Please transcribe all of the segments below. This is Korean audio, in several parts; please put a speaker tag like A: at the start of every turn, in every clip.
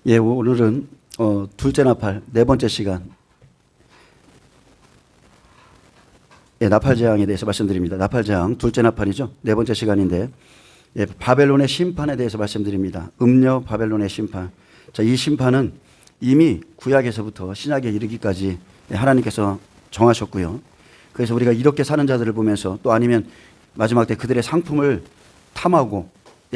A: 예, 오늘은 둘째 나팔 네 번째 시간, 나팔 재앙에 대해서 말씀드립니다. 나팔 재앙 둘째 나팔이죠. 네 번째 시간인데, 바벨론의 심판에 대해서 말씀드립니다. 음녀 바벨론의 심판. 자, 이 심판은 이미 구약에서부터 신약에 이르기까지 하나님께서 정하셨고요. 그래서 우리가 이렇게 사는 자들을 보면서, 또 아니면 마지막 때 그들의 상품을 탐하고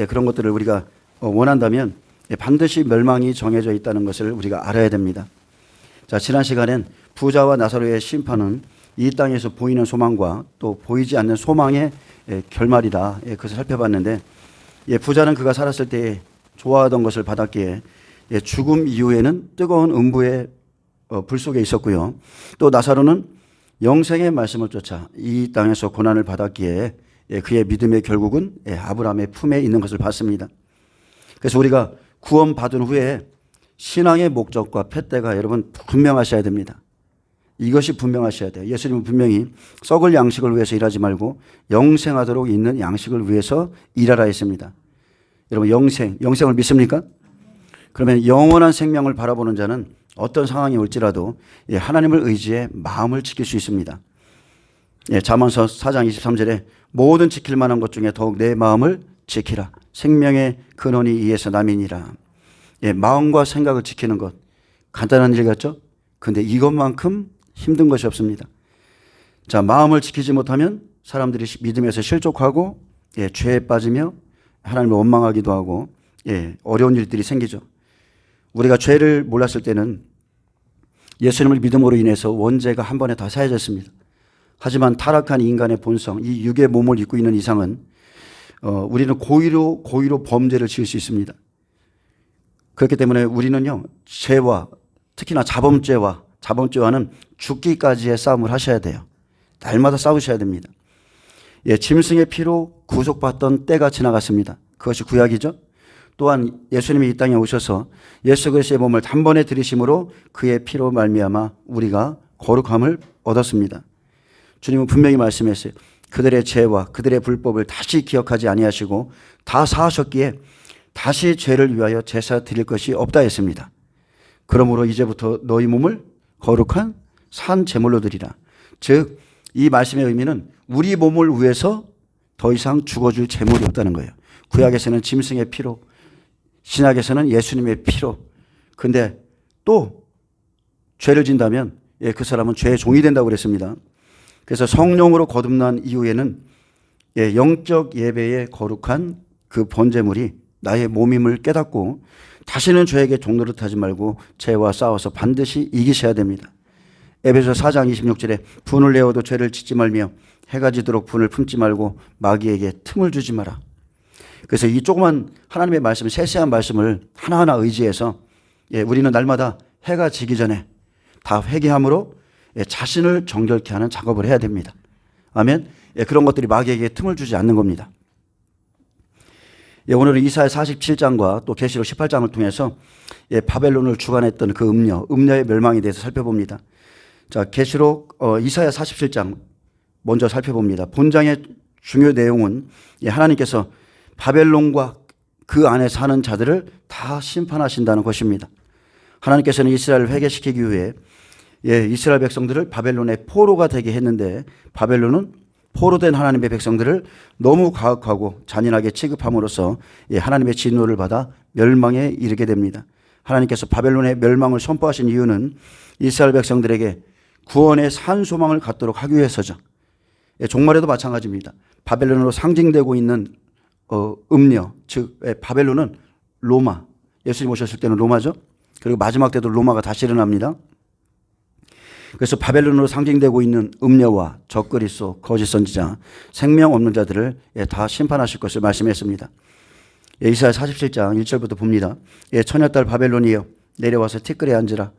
A: 그런 것들을 우리가 원한다면 반드시 멸망이 정해져 있다는 것을 우리가 알아야 됩니다. 자, 지난 시간엔 부자와 나사로의 심판은 이 땅에서 보이는 소망과 또 보이지 않는 소망의 결말이다. 그것을 살펴봤는데, 부자는 그가 살았을 때 좋아하던 것을 받았기에 죽음 이후에는 뜨거운 음부의 불 속에 있었고요. 또 나사로는 영생의 말씀을 쫓아 이 땅에서 고난을 받았기에 그의 믿음의 결국은 아브라함의 품에 있는 것을 봤습니다. 그래서 우리가 구원받은 후에 신앙의 목적과 푯대가 여러분 분명하셔야 됩니다. 이것이 분명하셔야 돼요. 예수님은 분명히 썩을 양식을 위해서 일하지 말고 영생하도록 있는 양식을 위해서 일하라 했습니다. 여러분 영생을 믿습니까? 그러면 영원한 생명을 바라보는 자는 어떤 상황이 올지라도 하나님을 의지해 마음을 지킬 수 있습니다. 잠언서 4장 23절에 모든 지킬 만한 것 중에 더욱 내 마음을 지키라. 생명의 근원이 이에서 남이니라. 마음과 생각을 지키는 것, 간단한 일 같죠? 그런데 이것만큼 힘든 것이 없습니다. 자, 마음을 지키지 못하면 사람들이 믿음에서 실족하고 죄에 빠지며 하나님을 원망하기도 하고 어려운 일들이 생기죠. 우리가 죄를 몰랐을 때는 예수님을 믿음으로 인해서 원죄가 한 번에 다 사해졌습니다. 하지만 타락한 인간의 본성, 이 육의 몸을 입고 있는 이상은 우리는 고의로 범죄를 지을 수 있습니다. 그렇기 때문에 우리는요, 죄와 특히나 자범죄와는 죽기까지의 싸움을 하셔야 돼요. 날마다 싸우셔야 됩니다. 짐승의 피로 구속받던 때가 지나갔습니다. 그것이 구약이죠. 또한 예수님이 이 땅에 오셔서 예수 그리스도의 몸을 단번에 들이심으로 그의 피로 말미암아 우리가 거룩함을 얻었습니다. 주님은 분명히 말씀했어요. 그들의 죄와 그들의 불법을 다시 기억하지 아니하시고 다 사하셨기에 다시 죄를 위하여 제사 드릴 것이 없다 했습니다. 그러므로 이제부터 너희 몸을 거룩한 산 제물로 드리라. 즉, 이 말씀의 의미는 우리 몸을 위해서 더 이상 죽어줄 제물이 없다는 거예요. 구약에서는 짐승의 피로, 신약에서는 예수님의 피로. 근데 또 죄를 진다면 그 사람은 죄의 종이 된다고 그랬습니다. 그래서 성령으로 거듭난 이후에는 영적 예배의 거룩한 그 번제물이 나의 몸임을 깨닫고 다시는 죄에게 종노릇하지 말고 죄와 싸워서 반드시 이기셔야 됩니다. 에베소 4장 26절에 분을 내어도 죄를 짓지 말며 해가 지도록 분을 품지 말고 마귀에게 틈을 주지 마라. 그래서 이 조그만 하나님의 말씀, 세세한 말씀을 하나하나 의지해서 우리는 날마다 해가 지기 전에 다 회개함으로 자신을 정결케 하는 작업을 해야 됩니다. 아멘. 그런 것들이 마귀에게 틈을 주지 않는 겁니다. 오늘은 이사야 47장과 또 계시록 18장을 통해서 바벨론을 주관했던 그 음녀의 멸망에 대해서 살펴봅니다. 자, 계시록 이사야 47장 먼저 살펴봅니다. 본장의 중요 내용은 하나님께서 바벨론과 그 안에 사는 자들을 다 심판하신다는 것입니다. 하나님께서는 이스라엘을 회개시키기 위해 이스라엘 백성들을 바벨론의 포로가 되게 했는데, 바벨론은 포로된 하나님의 백성들을 너무 가혹하고 잔인하게 취급함으로써 하나님의 진노를 받아 멸망에 이르게 됩니다. 하나님께서 바벨론의 멸망을 선포하신 이유는 이스라엘 백성들에게 구원의 산 소망을 갖도록 하기 위해서죠. 종말에도 마찬가지입니다. 바벨론으로 상징되고 있는 음녀, 즉 바벨론은 로마, 예수님 오셨을 때는 로마죠. 그리고 마지막 때도 로마가 다시 일어납니다. 그래서 바벨론으로 상징되고 있는 음녀와 적그리스도, 거짓 선지자, 생명 없는 자들을 다 심판하실 것을 말씀했습니다. 이사야 47장 1절부터 봅니다. 처녀딸 바벨론이여 내려와서 티끌에 앉으라.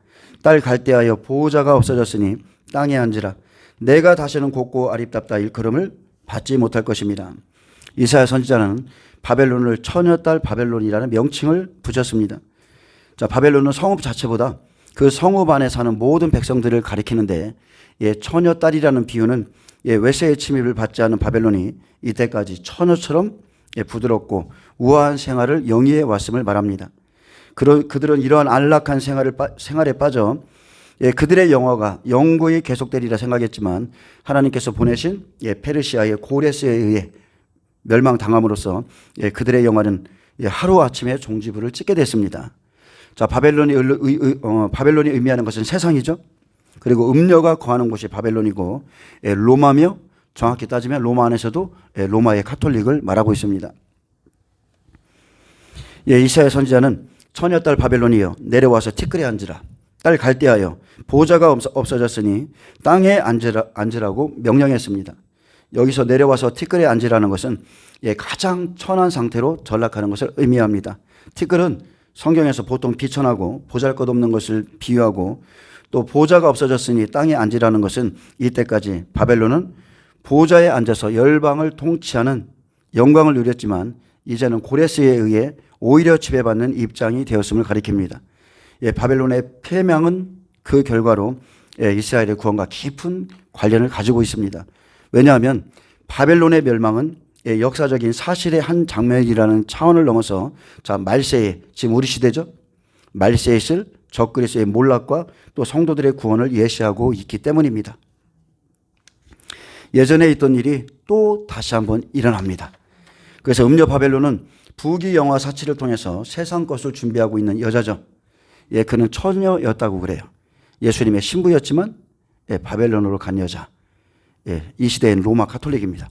A: 딸 갈대하여 보호자가 없어졌으니 땅에 앉으라. 내가 다시는 곱고 아립답다 일컬음을 받지 못할 것입니다. 이사야 선지자는 바벨론을 처녀딸 바벨론이라는 명칭을 붙였습니다. 자, 바벨론은 성읍 자체보다 그 성읍 안에 사는 모든 백성들을 가리키는데, 처녀딸이라는 비유는 외세의 침입을 받지 않은 바벨론이 이때까지 처녀처럼 부드럽고 우아한 생활을 영위해 왔음을 말합니다. 그들은 이러한 안락한 생활에 빠져 그들의 영화가 영구히 계속되리라 생각했지만 하나님께서 보내신 페르시아의 고레스에 의해 멸망당함으로써 그들의 영화는 하루아침에 종지부를 찍게 됐습니다. 자, 바벨론이 의미하는 것은 세상이죠. 그리고 음녀가 거하는 곳이 바벨론이고 로마며 정확히 따지면 로마 안에서도 로마의 카톨릭을 말하고 있습니다. 이사야 선지자는 처녀딸 바벨론이여 내려와서 티끌에 앉으라. 딸 갈대하여 보좌가 없어졌으니 땅에 앉으라고 명령했습니다. 여기서 내려와서 티끌에 앉으라는 것은 가장 천한 상태로 전락하는 것을 의미합니다. 티끌은 성경에서 보통 비천하고 보잘것없는 것을 비유하고 또 보좌가 없어졌으니 땅에 앉으라는 것은 이때까지 바벨론은 보좌에 앉아서 열방을 통치하는 영광을 누렸지만 이제는 고레스에 의해 오히려 지배받는 입장이 되었음을 가리킵니다. 바벨론의 패망은 그 결과로 이스라엘의 구원과 깊은 관련을 가지고 있습니다. 왜냐하면 바벨론의 멸망은 역사적인 사실의 한 장면이라는 차원을 넘어서 말세에 지금 우리 시대죠. 말세에 있을 적그리스도의 몰락과 또 성도들의 구원을 예시하고 있기 때문입니다. 예전에 있던 일이 또 다시 한번 일어납니다. 그래서 음녀 바벨론은 부귀영화 사치를 통해서 세상 것을 준비하고 있는 여자죠. 그는 처녀였다고 그래요. 예수님의 신부였지만 바벨론으로 간 여자. 이 시대엔 로마 카톨릭입니다.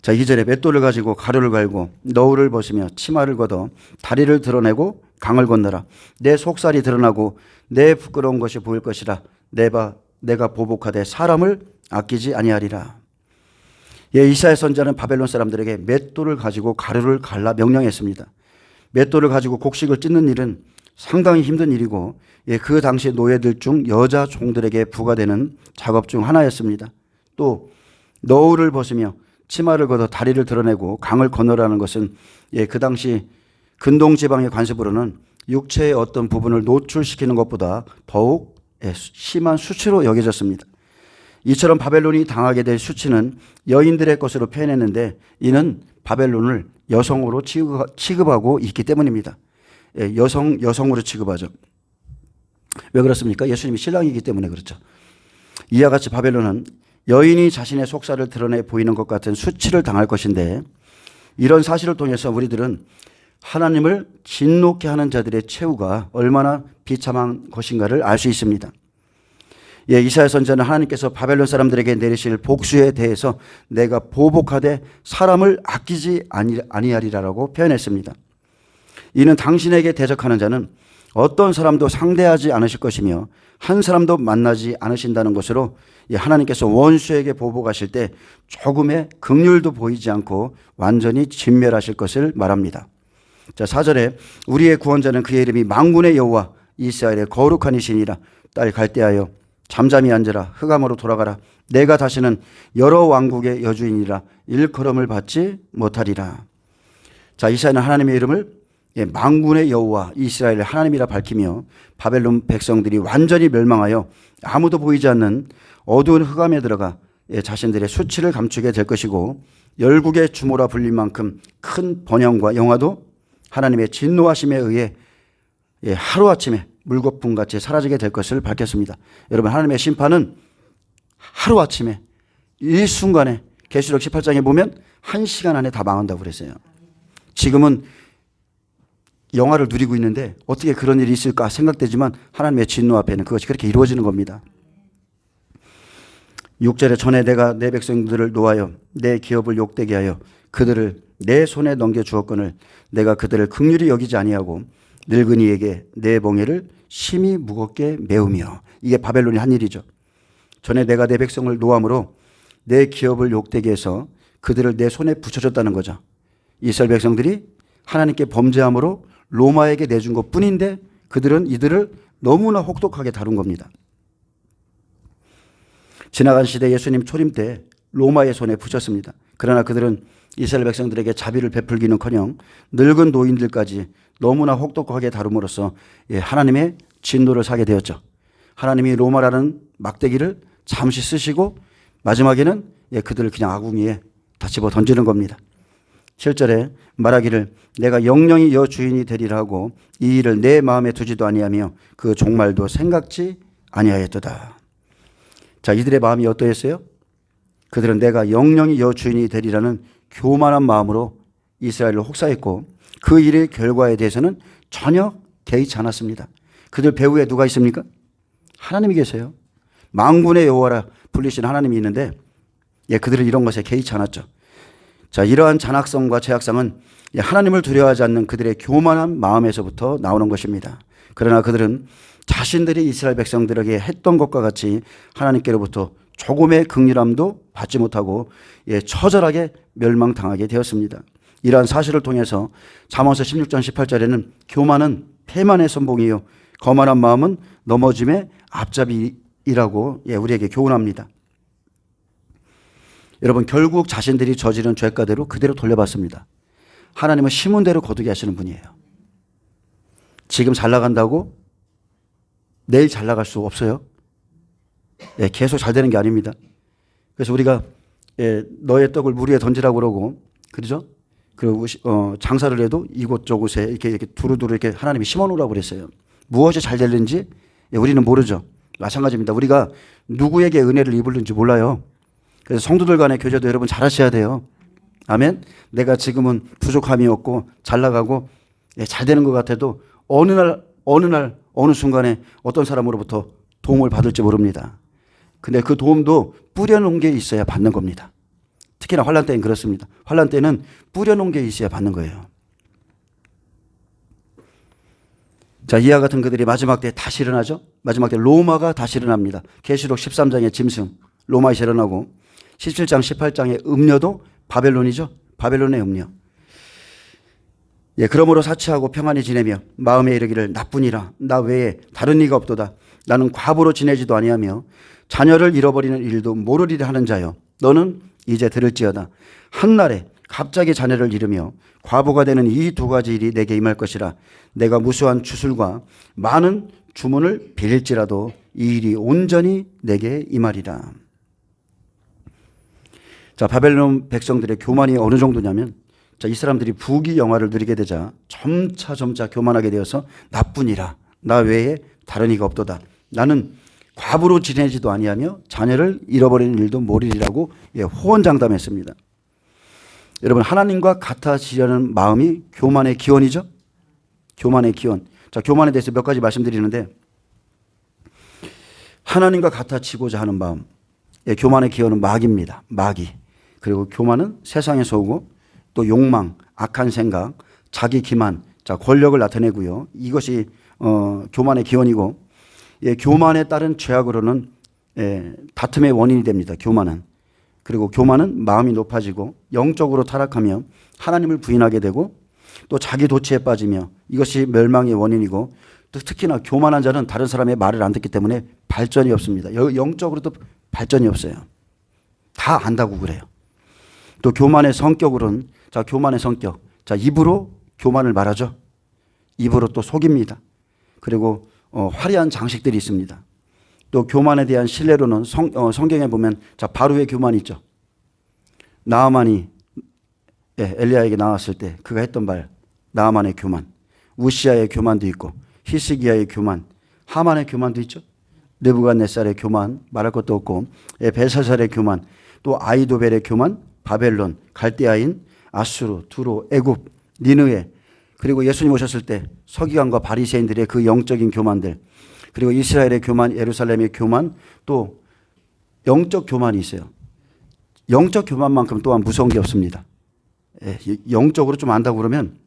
A: 자, 2절에 맷돌을 가지고 가루를 갈고 너울을 벗으며 치마를 걷어 다리를 드러내고 강을 건너라. 내 속살이 드러나고 내 부끄러운 것이 보일 것이라. 내가 보복하되 사람을 아끼지 아니하리라. 이사야 선지자는 바벨론 사람들에게 맷돌을 가지고 가루를 갈라 명령했습니다. 맷돌을 가지고 곡식을 찢는 일은 상당히 힘든 일이고 그 당시 노예들 중 여자 종들에게 부과되는 작업 중 하나였습니다. 또 너울을 벗으며 치마를 걷어 다리를 드러내고 강을 건너라는 것은 그 당시 근동지방의 관습으로는 육체의 어떤 부분을 노출시키는 것보다 더욱 심한 수치로 여겨졌습니다. 이처럼 바벨론이 당하게 될 수치는 여인들의 것으로 표현했는데 이는 바벨론을 여성으로 취급하고 있기 때문입니다. 여성으로 취급하죠. 왜 그렇습니까? 예수님이 신랑이기 때문에 그렇죠. 이와 같이 바벨론은 여인이 자신의 속살을 드러내 보이는 것 같은 수치를 당할 것인데 이런 사실을 통해서 우리들은 하나님을 진노케 하는 자들의 최후가 얼마나 비참한 것인가를 알 수 있습니다. 이사야 선지자는 하나님께서 바벨론 사람들에게 내리실 복수에 대해서 내가 보복하되 사람을 아끼지 아니하리라라고 표현했습니다. 이는 당신에게 대적하는 자는 어떤 사람도 상대하지 않으실 것이며 한 사람도 만나지 않으신다는 것으로 하나님께서 원수에게 보복하실 때 조금의 긍휼도 보이지 않고 완전히 진멸하실 것을 말합니다. 자, 4절에 우리의 구원자는 그의 이름이 만군의 여호와 이스라엘의 거룩한 이시니라. 딸 갈대하여 잠잠히 앉으라. 흑암으로 돌아가라. 내가 다시는 여러 왕국의 여주인이라 일컬음을 받지 못하리라. 자, 이사야는 하나님의 이름을 만군의 여호와 이스라엘의 하나님이라 밝히며 바벨론 백성들이 완전히 멸망하여 아무도 보이지 않는 어두운 흑암에 들어가 자신들의 수치를 감추게 될 것이고 열국의 주모라 불릴 만큼 큰 번영과 영화도 하나님의 진노하심에 의해 하루아침에 물거품같이 사라지게 될 것을 밝혔습니다. 여러분, 하나님의 심판은 하루아침에 일순간에 계시록 18장에 보면 1시간 안에 다 망한다고 그랬어요. 지금은 영화를 누리고 있는데 어떻게 그런 일이 있을까 생각되지만 하나님의 진노 앞에는 그것이 그렇게 이루어지는 겁니다. 6절에 전에 내가 내 백성들을 노하여 내 기업을 욕되게 하여 그들을 내 손에 넘겨주었거늘 내가 그들을 긍휼히 여기지 아니하고 늙은이에게 내 멍에를 심히 무겁게 메우며. 이게 바벨론이 한 일이죠. 전에 내가 내 백성을 노함으로 내 기업을 욕되게 해서 그들을 내 손에 붙여줬다는 거죠. 이스라엘 백성들이 하나님께 범죄함으로 로마에게 내준 것 뿐인데 그들은 이들을 너무나 혹독하게 다룬 겁니다. 지나간 시대 예수님 초림 때 로마의 손에 붙였습니다. 그러나 그들은 이스라엘 백성들에게 자비를 베풀기는커녕 늙은 노인들까지 너무나 혹독하게 다룸으로써 하나님의 진노를 사게 되었죠. 하나님이 로마라는 막대기를 잠시 쓰시고 마지막에는 그들을 그냥 아궁이에 다 집어 던지는 겁니다. 7절에 말하기를 내가 영영이 여 주인이 되리라 하고 이 일을 내 마음에 두지도 아니하며 그 종말도 생각지 아니하였도다. 자, 이들의 마음이 어떠했어요? 그들은 내가 영영이 여 주인이 되리라는 교만한 마음으로 이스라엘을 혹사했고 그 일의 결과에 대해서는 전혀 개의치 않았습니다. 그들 배후에 누가 있습니까? 하나님이 계세요. 만군의 여호와라 불리신 하나님이 있는데 그들은 이런 것에 개의치 않았죠. 자, 이러한 잔악성과 죄악성은 하나님을 두려워하지 않는 그들의 교만한 마음에서부터 나오는 것입니다. 그러나 그들은 자신들이 이스라엘 백성들에게 했던 것과 같이 하나님께로부터 조금의 긍휼함도 받지 못하고 처절하게 멸망당하게 되었습니다. 이러한 사실을 통해서 잠언서 16장 18절에는 교만은 패만의 선봉이요 거만한 마음은 넘어짐의 앞잡이라고 우리에게 교훈합니다. 여러분, 결국 자신들이 저지른 죄가대로 그대로 돌려받습니다. 하나님은 심은 대로 거두게 하시는 분이에요. 지금 잘 나간다고 내일 잘 나갈 수 없어요. 계속 잘 되는 게 아닙니다. 그래서 우리가 너의 떡을 물 위에 던지라고 그러고, 그러죠? 그리고 장사를 해도 이곳저곳에 이렇게 두루두루 이렇게 하나님이 심어 놓으라고 그랬어요. 무엇이 잘 되는지 우리는 모르죠. 마찬가지입니다. 우리가 누구에게 은혜를 입을는지 몰라요. 그래서 성도들 간의 교제도 여러분 잘 하셔야 돼요. 아멘. 내가 지금은 부족함이 없고 잘 나가고 잘 되는 것 같아도 어느 날 어느 순간에 어떤 사람으로부터 도움을 받을지 모릅니다. 근데 그 도움도 뿌려놓은 게 있어야 받는 겁니다. 특히나 환난 때는 그렇습니다. 환난 때는 뿌려놓은 게 있어야 받는 거예요. 자, 이와 같은 그들이 마지막 때 다시 일어나죠. 마지막 때 로마가 다시 일어납니다. 계시록 13장의 짐승 로마에서 일어나고 17장 18장의 음녀도 바벨론이죠. 바벨론의 음녀. 그러므로 사치하고 평안히 지내며 마음에 이르기를 나뿐이라 나 외에 다른 이가 없도다. 나는 과부로 지내지도 아니하며 자녀를 잃어버리는 일도 모르리라 하는 자여 너는 이제 들을지어다. 한날에 갑자기 자녀를 잃으며 과부가 되는 이 두 가지 일이 내게 임할 것이라. 내가 무수한 주술과 많은 주문을 빌릴지라도 이 일이 온전히 내게 임하리라. 자, 바벨론 백성들의 교만이 어느 정도냐면, 자, 이 사람들이 부귀 영화를 누리게 되자 점차 교만하게 되어서 나뿐이라 나 외에 다른 이가 없도다. 나는 과부로 지내지도 아니하며 자녀를 잃어버리는 일도 모르리라고 호언장담했습니다. 여러분, 하나님과 같아지려는 마음이 교만의 기원이죠. 교만의 기원. 자, 교만에 대해서 몇 가지 말씀드리는데, 하나님과 같아지고자 하는 마음. 교만의 기원은 마귀입니다. 마귀. 그리고 교만은 세상에서 오고 또 욕망, 악한 생각, 자기 기만, 자, 권력을 나타내고요. 이것이 교만의 기원이고, 교만에 따른 죄악으로는 다툼의 원인이 됩니다. 교만은. 그리고 교만은 마음이 높아지고 영적으로 타락하며 하나님을 부인하게 되고 또 자기 도취에 빠지며 이것이 멸망의 원인이고, 또 특히나 교만한 자는 다른 사람의 말을 안 듣기 때문에 발전이 없습니다. 영적으로도 발전이 없어요. 다 안다고 그래요. 또 교만의 성격으로는, 자, 교만의 성격. 자, 입으로 교만을 말하죠. 입으로 또 속입니다. 그리고 화려한 장식들이 있습니다. 또 교만에 대한 신뢰로는 성경에 보면, 자, 바로의 교만이 있죠. 나아만이 엘리야에게 나왔을 때 그가 했던 말, 나아만의 교만, 우시아의 교만도 있고 히스기야의 교만, 하만의 교만도 있죠. 느부갓네살의 교만, 말할 것도 없고, 벨사살의 교만, 또 아이도벨의 교만, 바벨론, 갈대아인, 아수르, 두로, 애굽, 니느웨, 그리고 예수님 오셨을 때 서기관과 바리새인들의 그 영적인 교만들, 그리고 이스라엘의 교만, 예루살렘의 교만, 또 영적 교만이 있어요. 영적 교만만큼 또한 무서운 게 없습니다. 영적으로 좀 안다고 그러면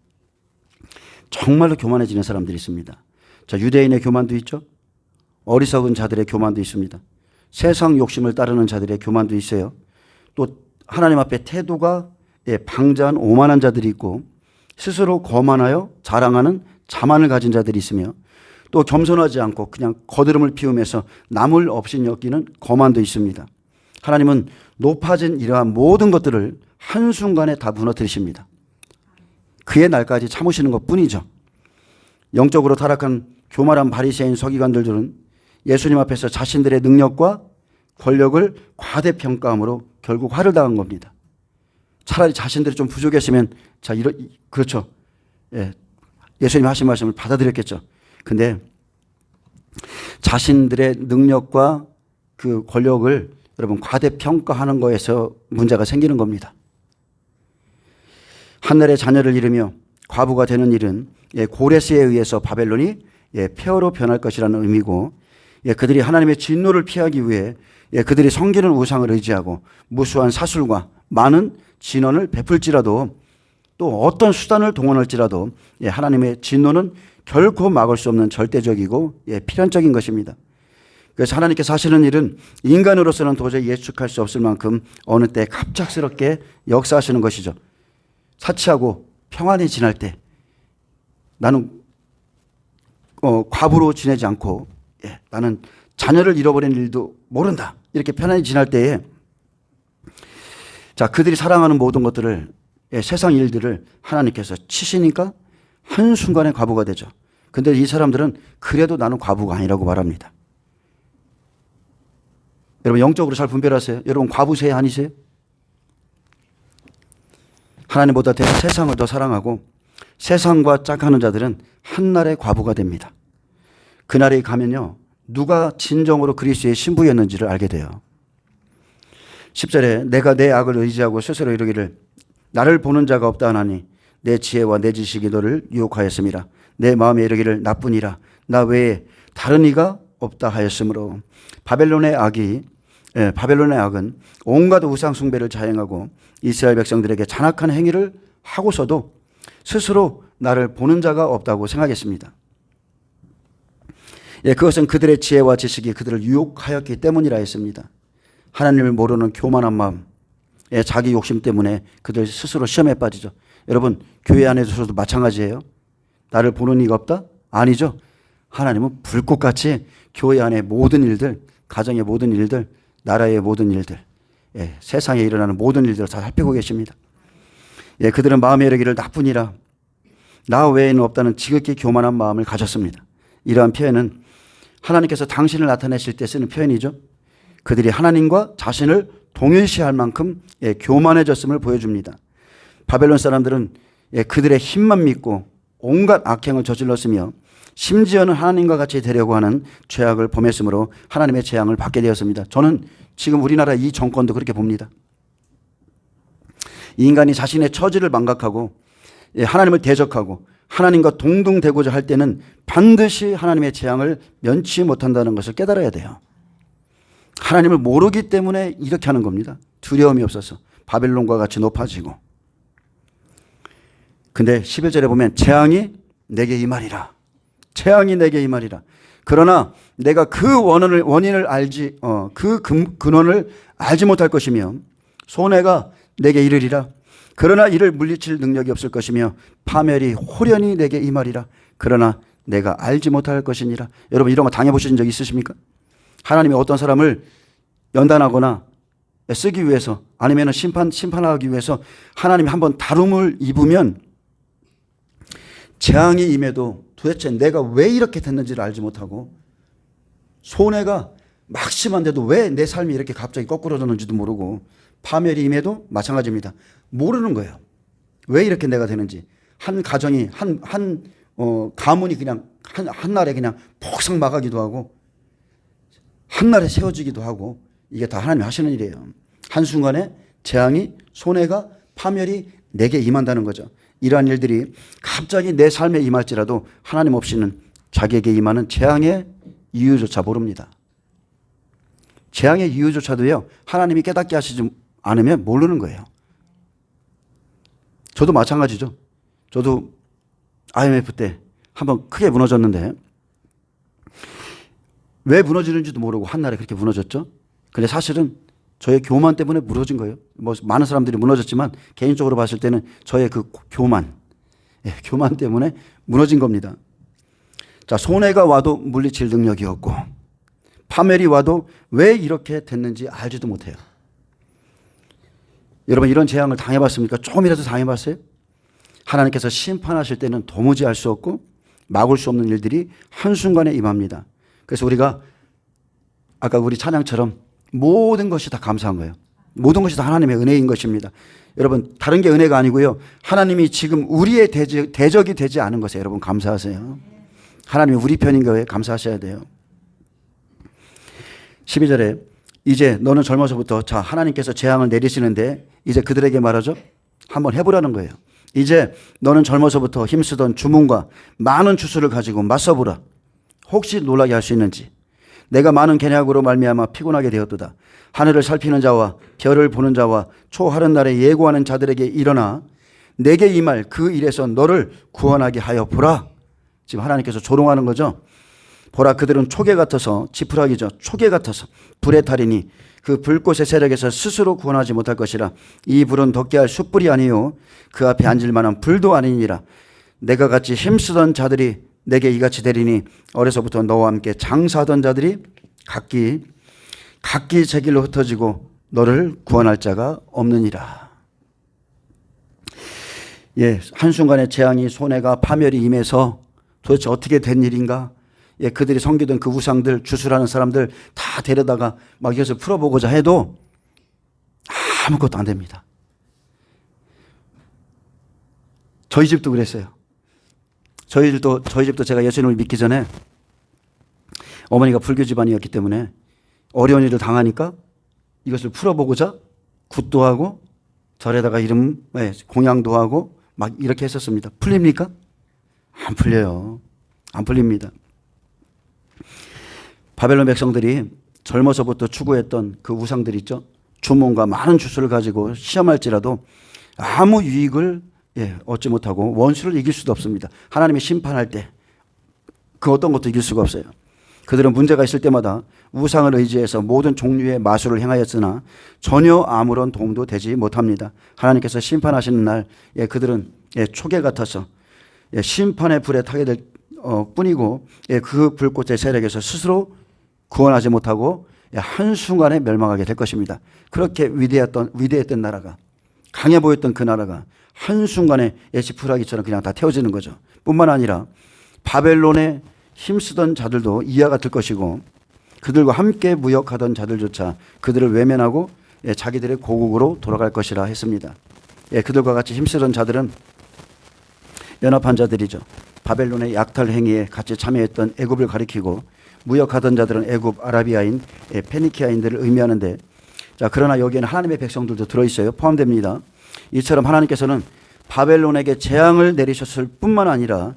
A: 정말로 교만해지는 사람들이 있습니다. 자, 유대인의 교만도 있죠. 어리석은 자들의 교만도 있습니다. 세상 욕심을 따르는 자들의 교만도 있어요. 또 하나님 앞에 태도가 방자한 오만한 자들이 있고, 스스로 거만하여 자랑하는 자만을 가진 자들이 있으며, 또 겸손하지 않고 그냥 거드름을 피우면서 남을 없이 여기는 거만도 있습니다. 하나님은 높아진 이러한 모든 것들을 한순간에 다 무너뜨리십니다. 그의 날까지 참으시는 것뿐이죠. 영적으로 타락한 교만한 바리새인 서기관들은 예수님 앞에서 자신들의 능력과 권력을 과대평가함으로 결국 화를 당한 겁니다. 차라리 자신들이 좀 부족했으면 그렇죠. 예. 예수님 하신 말씀을 받아들였겠죠. 근데 자신들의 능력과 그 권력을 여러분 과대평가하는 거에서 문제가 생기는 겁니다. 한날의 자녀를 잃으며 과부가 되는 일은 고레스에 의해서 바벨론이 폐허로 변할 것이라는 의미고, 그들이 하나님의 진노를 피하기 위해 그들이 섬기는 우상을 의지하고 무수한 사술과 많은 진언을 베풀지라도, 또 어떤 수단을 동원할지라도 하나님의 진노는 결코 막을 수 없는 절대적이고 필연적인 것입니다. 그래서 하나님께서 하시는 일은 인간으로서는 도저히 예측할 수 없을 만큼 어느 때 갑작스럽게 역사하시는 것이죠. 사치하고 평안히 지날 때 나는 과부로 지내지 않고 나는 자녀를 잃어버린 일도 모른다, 이렇게 편안히 지날 때에 자, 그들이 사랑하는 모든 것들을, 세상 일들을 하나님께서 치시니까 한순간에 과부가 되죠. 근데 이 사람들은 그래도 나는 과부가 아니라고 말합니다. 여러분 영적으로 잘 분별하세요. 여러분 과부세요, 아니세요? 하나님보다 세상을 더 사랑하고 세상과 짝하는 자들은 한날에 과부가 됩니다. 그날에 가면요, 누가 진정으로 그리스도의 신부였는지를 알게 돼요. 10절에 내가 내 악을 의지하고 스스로 이르기를 나를 보는 자가 없다 하나니 내 지혜와 내 지식이 너를 유혹하였음이라. 내 마음에 이르기를 나뿐이라 나 외에 다른 이가 없다 하였으므로. 바벨론의 악은 온갖 우상 숭배를 자행하고 이스라엘 백성들에게 잔악한 행위를 하고서도 스스로 나를 보는 자가 없다고 생각했습니다. 그것은 그들의 지혜와 지식이 그들을 유혹하였기 때문이라 했습니다. 하나님을 모르는 교만한 마음, 자기 욕심 때문에 그들 스스로 시험에 빠지죠. 여러분 교회 안에서도 마찬가지예요. 나를 보는 이가 없다? 아니죠. 하나님은 불꽃같이 교회 안의 모든 일들, 가정의 모든 일들, 나라의 모든 일들, 세상에 일어나는 모든 일들을 다 살피고 계십니다. 그들은 마음에 이르기를 나뿐이라 나 외에는 없다는 지극히 교만한 마음을 가졌습니다. 이러한 표현은 하나님께서 당신을 나타내실 때 쓰는 표현이죠. 그들이 하나님과 자신을 동일시할 만큼 교만해졌음을 보여줍니다. 바벨론 사람들은 그들의 힘만 믿고 온갖 악행을 저질렀으며 심지어는 하나님과 같이 되려고 하는 죄악을 범했으므로 하나님의 재앙을 받게 되었습니다. 저는 지금 우리나라 이 정권도 그렇게 봅니다. 인간이 자신의 처지를 망각하고 하나님을 대적하고 하나님과 동등되고자 할 때는 반드시 하나님의 재앙을 면치 못한다는 것을 깨달아야 돼요. 하나님을 모르기 때문에 이렇게 하는 겁니다. 두려움이 없어서 바벨론과 같이 높아지고. 근데 11절에 보면 재앙이 내게 임하리라. 재앙이 내게 임하리라. 그러나 내가 그 원인을 알지, 그 근원을 알지 못할 것이며 손해가 내게 이르리라. 그러나 이를 물리칠 능력이 없을 것이며 파멸이 호련히 내게 임하리라. 그러나 내가 알지 못할 것이니라. 여러분 이런 거 당해보신 적 있으십니까? 하나님이 어떤 사람을 연단하거나 쓰기 위해서 아니면 심판하기 위해서 하나님이 한번 다름을 입으면 재앙이 임해도 도대체 내가 왜 이렇게 됐는지를 알지 못하고 손해가 막심한데도 왜 내 삶이 이렇게 갑자기 거꾸로졌는지도 모르고 파멸이 임해도 마찬가지입니다. 모르는 거예요. 왜 이렇게 내가 되는지. 한 가정이 가문이 그냥 한날에 그냥 폭삭 망하기도 하고 한날에 세워지기도 하고 이게 다 하나님이 하시는 일이에요. 한순간에 재앙이 손해가 파멸이 내게 임한다는 거죠. 이러한 일들이 갑자기 내 삶에 임할지라도 하나님 없이는 자기에게 임하는 재앙의 이유조차 모릅니다. 재앙의 이유조차도요, 하나님이 깨닫게 하시지 않으면 모르는 거예요. 저도 마찬가지죠. 저도 IMF 때 한번 크게 무너졌는데 왜 무너지는지도 모르고 한날에 그렇게 무너졌죠. 근데 사실은 저의 교만 때문에 무너진 거예요. 뭐 많은 사람들이 무너졌지만 개인적으로 봤을 때는 저의 그 교만 때문에 무너진 겁니다. 자, 손해가 와도 물리칠 능력이 없고 파멸이 와도 왜 이렇게 됐는지 알지도 못해요. 여러분 이런 재앙을 당해봤습니까? 조금이라도 당해봤어요? 하나님께서 심판하실 때는 도무지 알 수 없고 막을 수 없는 일들이 한순간에 임합니다. 그래서 우리가 아까 우리 찬양처럼 모든 것이 다 감사한 거예요. 모든 것이 다 하나님의 은혜인 것입니다. 여러분 다른 게 은혜가 아니고요. 하나님이 지금 우리의 대적이 되지 않은 것에 여러분 감사하세요. 하나님이 우리 편인 거에 감사하셔야 돼요. 12절에 이제 너는 젊어서부터 자 하나님께서 재앙을 내리시는데 이제 그들에게 말하죠. 한번 해보라는 거예요. 이제 너는 젊어서부터 힘쓰던 주문과 많은 주술을 가지고 맞서보라. 혹시 놀라게 할 수 있는지. 내가 많은 계략으로 말미암아 피곤하게 되었도다. 하늘을 살피는 자와 별을 보는 자와 초하른 날에 예고하는 자들에게 일어나 내게 임할 그 일에서 너를 구원하게 하여 보라. 지금 하나님께서 조롱하는 거죠. 보라 그들은 초계 같아서 지푸라기죠. 초계 같아서 불에 타리니 그 불꽃의 세력에서 스스로 구원하지 못할 것이라. 이 불은 덮게 할 숯불이 아니요 그 앞에 앉을 만한 불도 아니니라. 내가 같이 힘쓰던 자들이 내게 이같이 되리니 어려서부터 너와 함께 장사하던 자들이 각기 제 길로 흩어지고 너를 구원할 자가 없느니라. 예, 한순간에 재앙이 손해가 파멸이 임해서 도대체 어떻게 된 일인가? 예, 그들이 섬기던 그 우상들 주술하는 사람들 다 데려다가 막 이것을 풀어보고자 해도 아무것도 안 됩니다. 저희 집도 그랬어요. 저희 집도 제가 예수님을 믿기 전에 어머니가 불교 집안이었기 때문에 어려운 일을 당하니까 이것을 풀어보고자 굿도 하고 절에다가 이름 공양도 하고 막 이렇게 했었습니다. 풀립니까? 안 풀려요. 안 풀립니다. 바벨론 백성들이 젊어서부터 추구했던 그 우상들 있죠. 주문과 많은 주술을 가지고 시험할지라도 아무 유익을 얻지 못하고 원수를 이길 수도 없습니다. 하나님이 심판할 때 그 어떤 것도 이길 수가 없어요. 그들은 문제가 있을 때마다 우상을 의지해서 모든 종류의 마술을 행하였으나 전혀 아무런 도움도 되지 못합니다. 하나님께서 심판하시는 날 그들은 초계 같아서 심판의 불에 타게 될 뿐이고 그 불꽃의 세력에서 스스로 구원하지 못하고 한순간에 멸망하게 될 것입니다. 그렇게 위대했던 나라가 강해 보였던 그 나라가 한순간에 지푸라기처럼 그냥 다 태워지는 거죠. 뿐만 아니라 바벨론에 힘쓰던 자들도 이하가 될 것이고 그들과 함께 무역하던 자들조차 그들을 외면하고 자기들의 고국으로 돌아갈 것이라 했습니다. 그들과 같이 힘쓰던 자들은 연합한 자들이죠. 바벨론의 약탈 행위에 같이 참여했던 애굽을 가리키고 무역하던 자들은 애굽 아라비아인 페니키아인들을 의미하는데 자 그러나 여기에는 하나님의 백성들도 들어있어요. 포함됩니다. 이처럼 하나님께서는 바벨론에게 재앙을 내리셨을 뿐만 아니라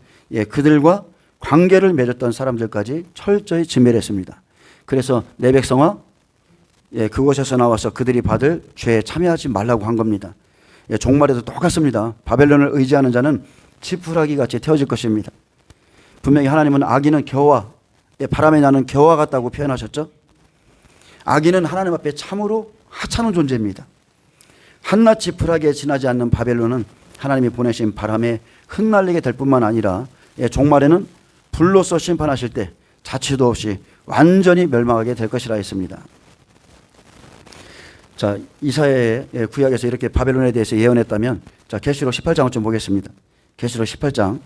A: 그들과 관계를 맺었던 사람들까지 철저히 진멸했습니다. 그래서 내 백성아 그곳에서 나와서 그들이 받을 죄에 참여하지 말라고 한 겁니다. 종말에도 똑같습니다. 바벨론을 의지하는 자는 지푸라기 같이 태워질 것입니다. 분명히 하나님은 악인은 겨와 바람에 나는 겨와 같다고 표현하셨죠. 악인은 하나님 앞에 참으로 하찮은 존재입니다. 한낱 지푸라기에 지나지 않는 바벨론은 하나님이 보내신 바람에 흩날리게 될 뿐만 아니라 종말에는 불로서 심판하실 때 자취도 없이 완전히 멸망하게 될 것이라 했습니다. 자, 이사야의 구약에서 이렇게 바벨론에 대해서 예언했다면 자, 계시록 18장을 좀 보겠습니다. 계시록 18장.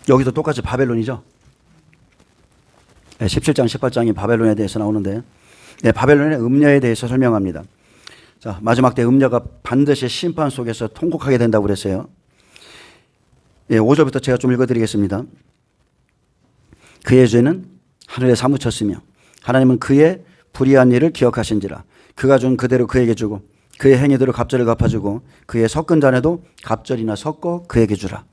A: 여기도 똑같이 바벨론이죠. 17장, 18장이 바벨론에 대해서 나오는데 바벨론의 음녀에 대해서 설명합니다. 자, 마지막 때 음녀가 반드시 심판 속에서 통곡하게 된다고 그랬어요. 5절부터 제가 좀 읽어드리겠습니다. 그의 죄는 하늘에 사무쳤으며 하나님은 그의 불의한 일을 기억하신지라. 그가 준 그대로 그에게 주고 그의 행위대로 갑절을 갚아주고 그의 섞은 잔에도 갑절이나 섞어 그에게 주라.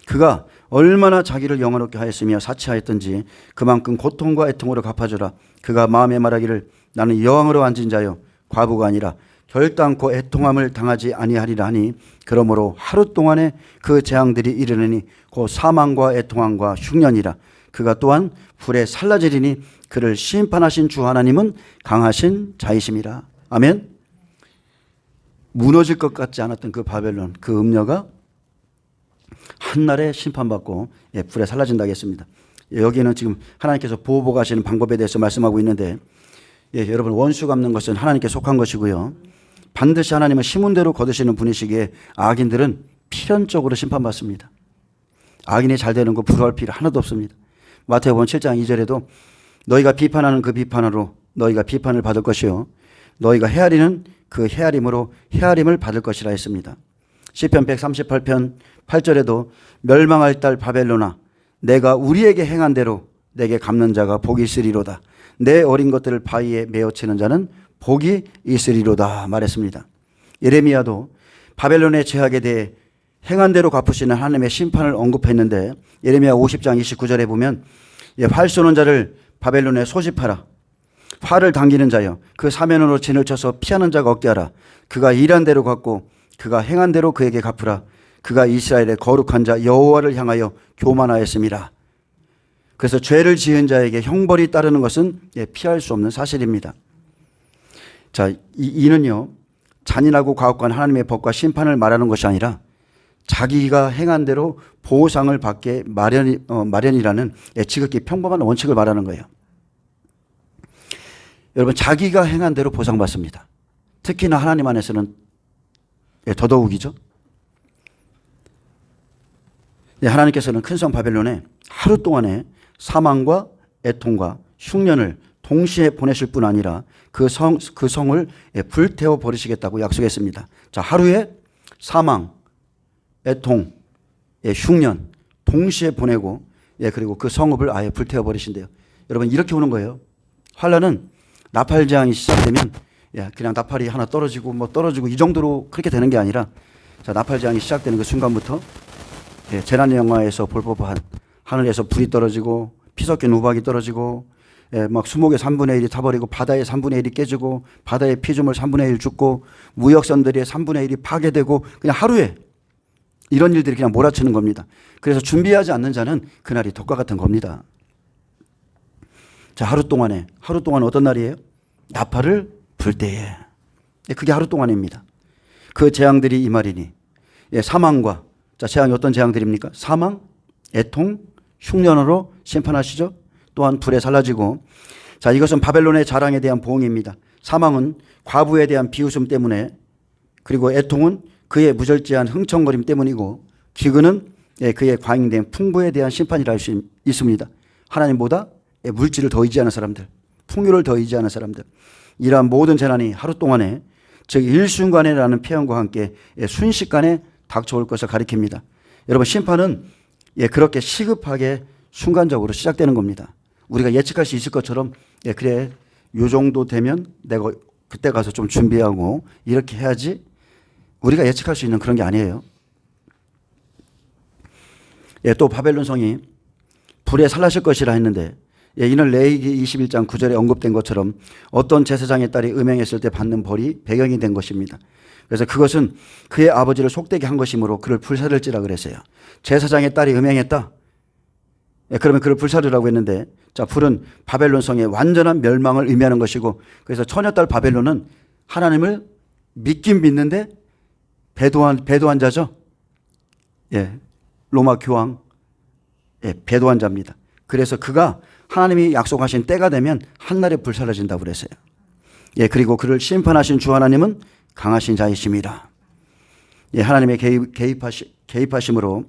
A: 그가 얼마나 자기를 영화롭게 하였으며 사치하였던지 그만큼 고통과 애통으로 갚아주라. 그가 마음에 말하기를 나는 여왕으로 앉은 자요 과부가 아니라 결단코 애통함을 당하지 아니하리라 하니 그러므로 하루 동안에 그 재앙들이 이르느니 곧 사망과 애통함과 흉년이라. 그가 또한 불에 살라지리니 그를 심판하신 주 하나님은 강하신 자이심이라. 아멘. 무너질 것 같지 않았던 그 바벨론 그 음녀가 한날에 심판받고 불에 살라진다고 했습니다. 여기는 지금 하나님께서 보호복고 하시는 방법에 대해서 말씀하고 있는데 여러분 원수 갚는 것은 하나님께 속한 것이고요. 반드시 하나님은 심은 대로 거두시는 분이시기에 악인들은 필연적으로 심판받습니다. 악인이 잘 되는 거 부러워할 필요 하나도 없습니다. 마태복음 7장 2절에도 너희가 비판하는 그 비판으로 너희가 비판을 받을 것이요 너희가 헤아리는 그 헤아림으로 헤아림을 받을 것이라 했습니다. 시편 138편 8절에도 멸망할 딸 바벨론아 내가 우리에게 행한 대로 내게 갚는 자가 복이 있으리로다. 내 어린 것들을 바위에 메어치는 자는 복이 있으리로다 말했습니다. 예레미야도 바벨론의 죄악에 대해 행한 대로 갚으시는 하나님의 심판을 언급했는데 예레미야 50장 29절에 보면 활 쏘는 자를 바벨론에 소집하라. 활을 당기는 자여 그 사면으로 진을 쳐서 피하는 자가 없게 하라. 그가 일한 대로 갚고 그가 행한 대로 그에게 갚으라. 그가 이스라엘의 거룩한 자 여호와를 향하여 교만하였습니다. 그래서 죄를 지은 자에게 형벌이 따르는 것은 피할 수 없는 사실입니다. 자, 이는요 잔인하고 가혹한 하나님의 법과 심판을 말하는 것이 아니라 자기가 행한 대로 보상을 받게 마련이라는 지극히 평범한 원칙을 말하는 거예요. 여러분 자기가 행한 대로 보상받습니다. 특히나 하나님 안에서는 더더욱이죠. 하나님께서는 큰 성 바벨론에 하루 동안에 사망과 애통과 흉년을 동시에 보내실 뿐 아니라 그 성을 불태워 버리시겠다고 약속했습니다. 자, 하루에 사망, 애통, 흉년 동시에 보내고 그리고 그 성읍을 아예 불태워 버리신대요. 여러분 이렇게 오는 거예요. 환란은 나팔 재앙이 시작되면 그냥 나팔이 하나 떨어지고 이 정도로 그렇게 되는 게 아니라 자, 나팔 재앙이 시작되는 그 순간부터 재난 영화에서 볼 법한 하늘에서 불이 떨어지고 피 섞인 우박이 떨어지고 막 수목의 3분의 1이 타버리고 바다의 3분의 1이 깨지고 바다의 피조물 3분의 1 죽고 무역선들의 3분의 1이 파괴되고 그냥 하루에 이런 일들이 그냥 몰아치는 겁니다. 그래서 준비하지 않는 자는 그날이 덕과 같은 겁니다. 자, 하루 동안 어떤 날이에요? 나팔을 불 때에. 그게 하루 동안입니다. 그 재앙들이 이 말이니 사망과 자, 재앙이 어떤 재앙들입니까? 사망, 애통, 흉년으로 심판하시죠. 또한 불에 살라지고 자, 이것은 바벨론의 자랑에 대한 보응입니다. 사망은 과부에 대한 비웃음 때문에 그리고 애통은 그의 무절제한 흥청거림 때문이고 기근은 그의 과잉된 풍부에 대한 심판이라 할 수 있습니다. 하나님보다 물질을 더 의지하는 사람들, 풍요를 더 의지하는 사람들 이러한 모든 재난이 하루 동안에 즉 일순간에라는 표현과 함께 순식간에 닥쳐올 것을 가리킵니다. 여러분 심판은 그렇게 시급하게 순간적으로 시작되는 겁니다. 우리가 예측할 수 있을 것처럼 그래 요 정도 되면 내가 그때 가서 좀 준비하고 이렇게 해야지 우리가 예측할 수 있는 그런 게 아니에요. 또 바벨론 성이 불에 살라실 것이라 했는데 이는 레위기 21장 9절에 언급된 것처럼 어떤 제사장의 딸이 음행했을 때 받는 벌이 배경이 된 것입니다. 그래서 그것은 그의 아버지를 속되게 한 것이므로 그를 불사를지라 그랬어요. 제사장의 딸이 음행했다. 그러면 그를 불사르라고 했는데 자, 불은 바벨론 성의 완전한 멸망을 의미하는 것이고 그래서 처녀딸 바벨론은 하나님을 믿긴 믿는데 배도한 자죠. 로마 교황 배도한 자입니다. 그래서 그가 하나님이 약속하신 때가 되면 한날에 불사라진다고 그랬어요. 그리고 그를 심판하신 주 하나님은 강하신 자이심이라. 하나님의 개입하심으로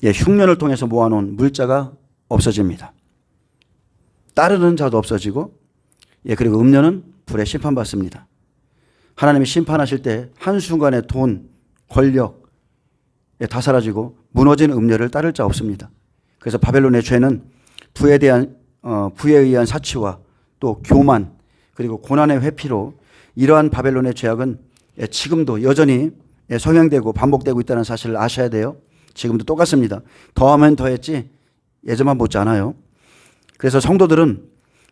A: 흉년을 통해서 모아놓은 물자가 없어집니다. 따르는 자도 없어지고 그리고 음녀는 불에 심판받습니다. 하나님이 심판하실 때 한순간에 돈, 권력 다 사라지고 무너진 음녀를 따를 자 없습니다. 그래서 바벨론의 죄는 부에 의한 사치와 또 교만 그리고 고난의 회피로 이러한 바벨론의 죄악은 지금도 여전히 성행되고 반복되고 있다는 사실을 아셔야 돼요. 지금도 똑같습니다. 더하면 더했지 예전만 못지 않아요. 그래서 성도들은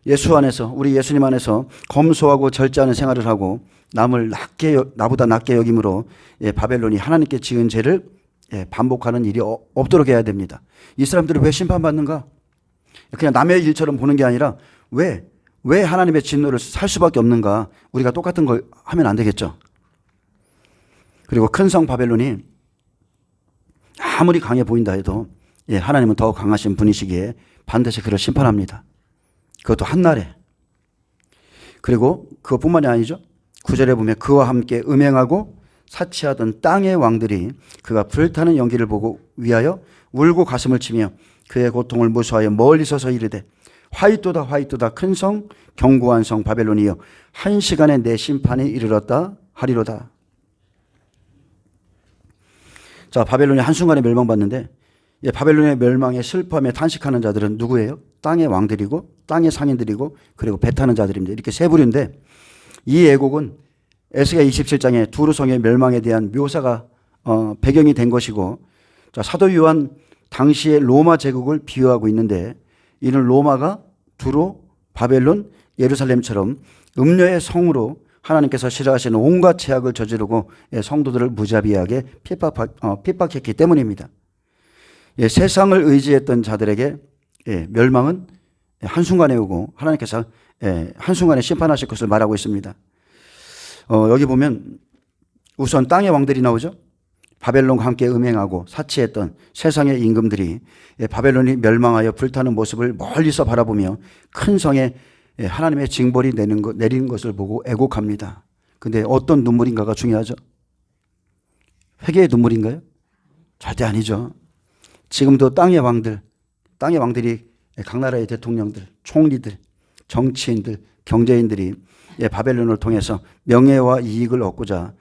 A: 예수 안에서 우리 예수님 안에서 검소하고 절제하는 생활을 하고 남을 나보다 낮게 여김으로 바벨론이 하나님께 지은 죄를 반복하는 일이 없도록 해야 됩니다. 이 사람들은 왜 심판받는가? 그냥 남의 일처럼 보는 게 아니라 왜 하나님의 진노를 살 수밖에 없는가? 우리가 똑같은 걸 하면 안 되겠죠. 그리고 큰 성 바벨론이 아무리 강해 보인다 해도 하나님은 더 강하신 분이시기에 반드시 그를 심판합니다. 그것도 한날에. 그리고 그것뿐만이 아니죠. 9절에 보면 그와 함께 음행하고 사치하던 땅의 왕들이 그가 불타는 연기를 보고 위하여 울고 가슴을 치며 그의 고통을 무수하여 멀리 서서 이르되 화이토다 화이토다 큰 성 견고한 성 바벨론이여 한 시간에 내 심판이 이르렀다 하리로다. 자, 바벨론이 한순간에 멸망받는데 바벨론의 멸망에 슬퍼하며 탄식하는 자들은 누구예요? 땅의 왕들이고 땅의 상인들이고 그리고 배 타는 자들입니다. 이렇게 세 부류인데 이 애곡은 에스겔 27장의 두루성의 멸망에 대한 묘사가 배경이 된 것이고, 자, 사도 요한 당시의 로마 제국을 비유하고 있는데 이는 로마가 두루, 바벨론, 예루살렘처럼 음녀의 성으로 하나님께서 싫어하시는 온갖 죄악을 저지르고 성도들을 무자비하게 핍박했기 때문입니다. 세상을 의지했던 자들에게 멸망은 한순간에 오고 하나님께서 한순간에 심판하실 것을 말하고 있습니다. 여기 보면 우선 땅의 왕들이 나오죠. 바벨론과 함께 음행하고 사치했던 세상의 임금들이 바벨론이 멸망하여 불타는 모습을 멀리서 바라보며 큰 성에 하나님의 징벌이 내리는 것을 보고 애곡합니다. 근데 어떤 눈물인가가 중요하죠. 회개의 눈물인가요? 절대 아니죠. 지금도 땅의 왕들이 각 나라의 대통령들, 총리들, 정치인들, 경제인들이 바벨론을 통해서 명예와 이익을 얻고자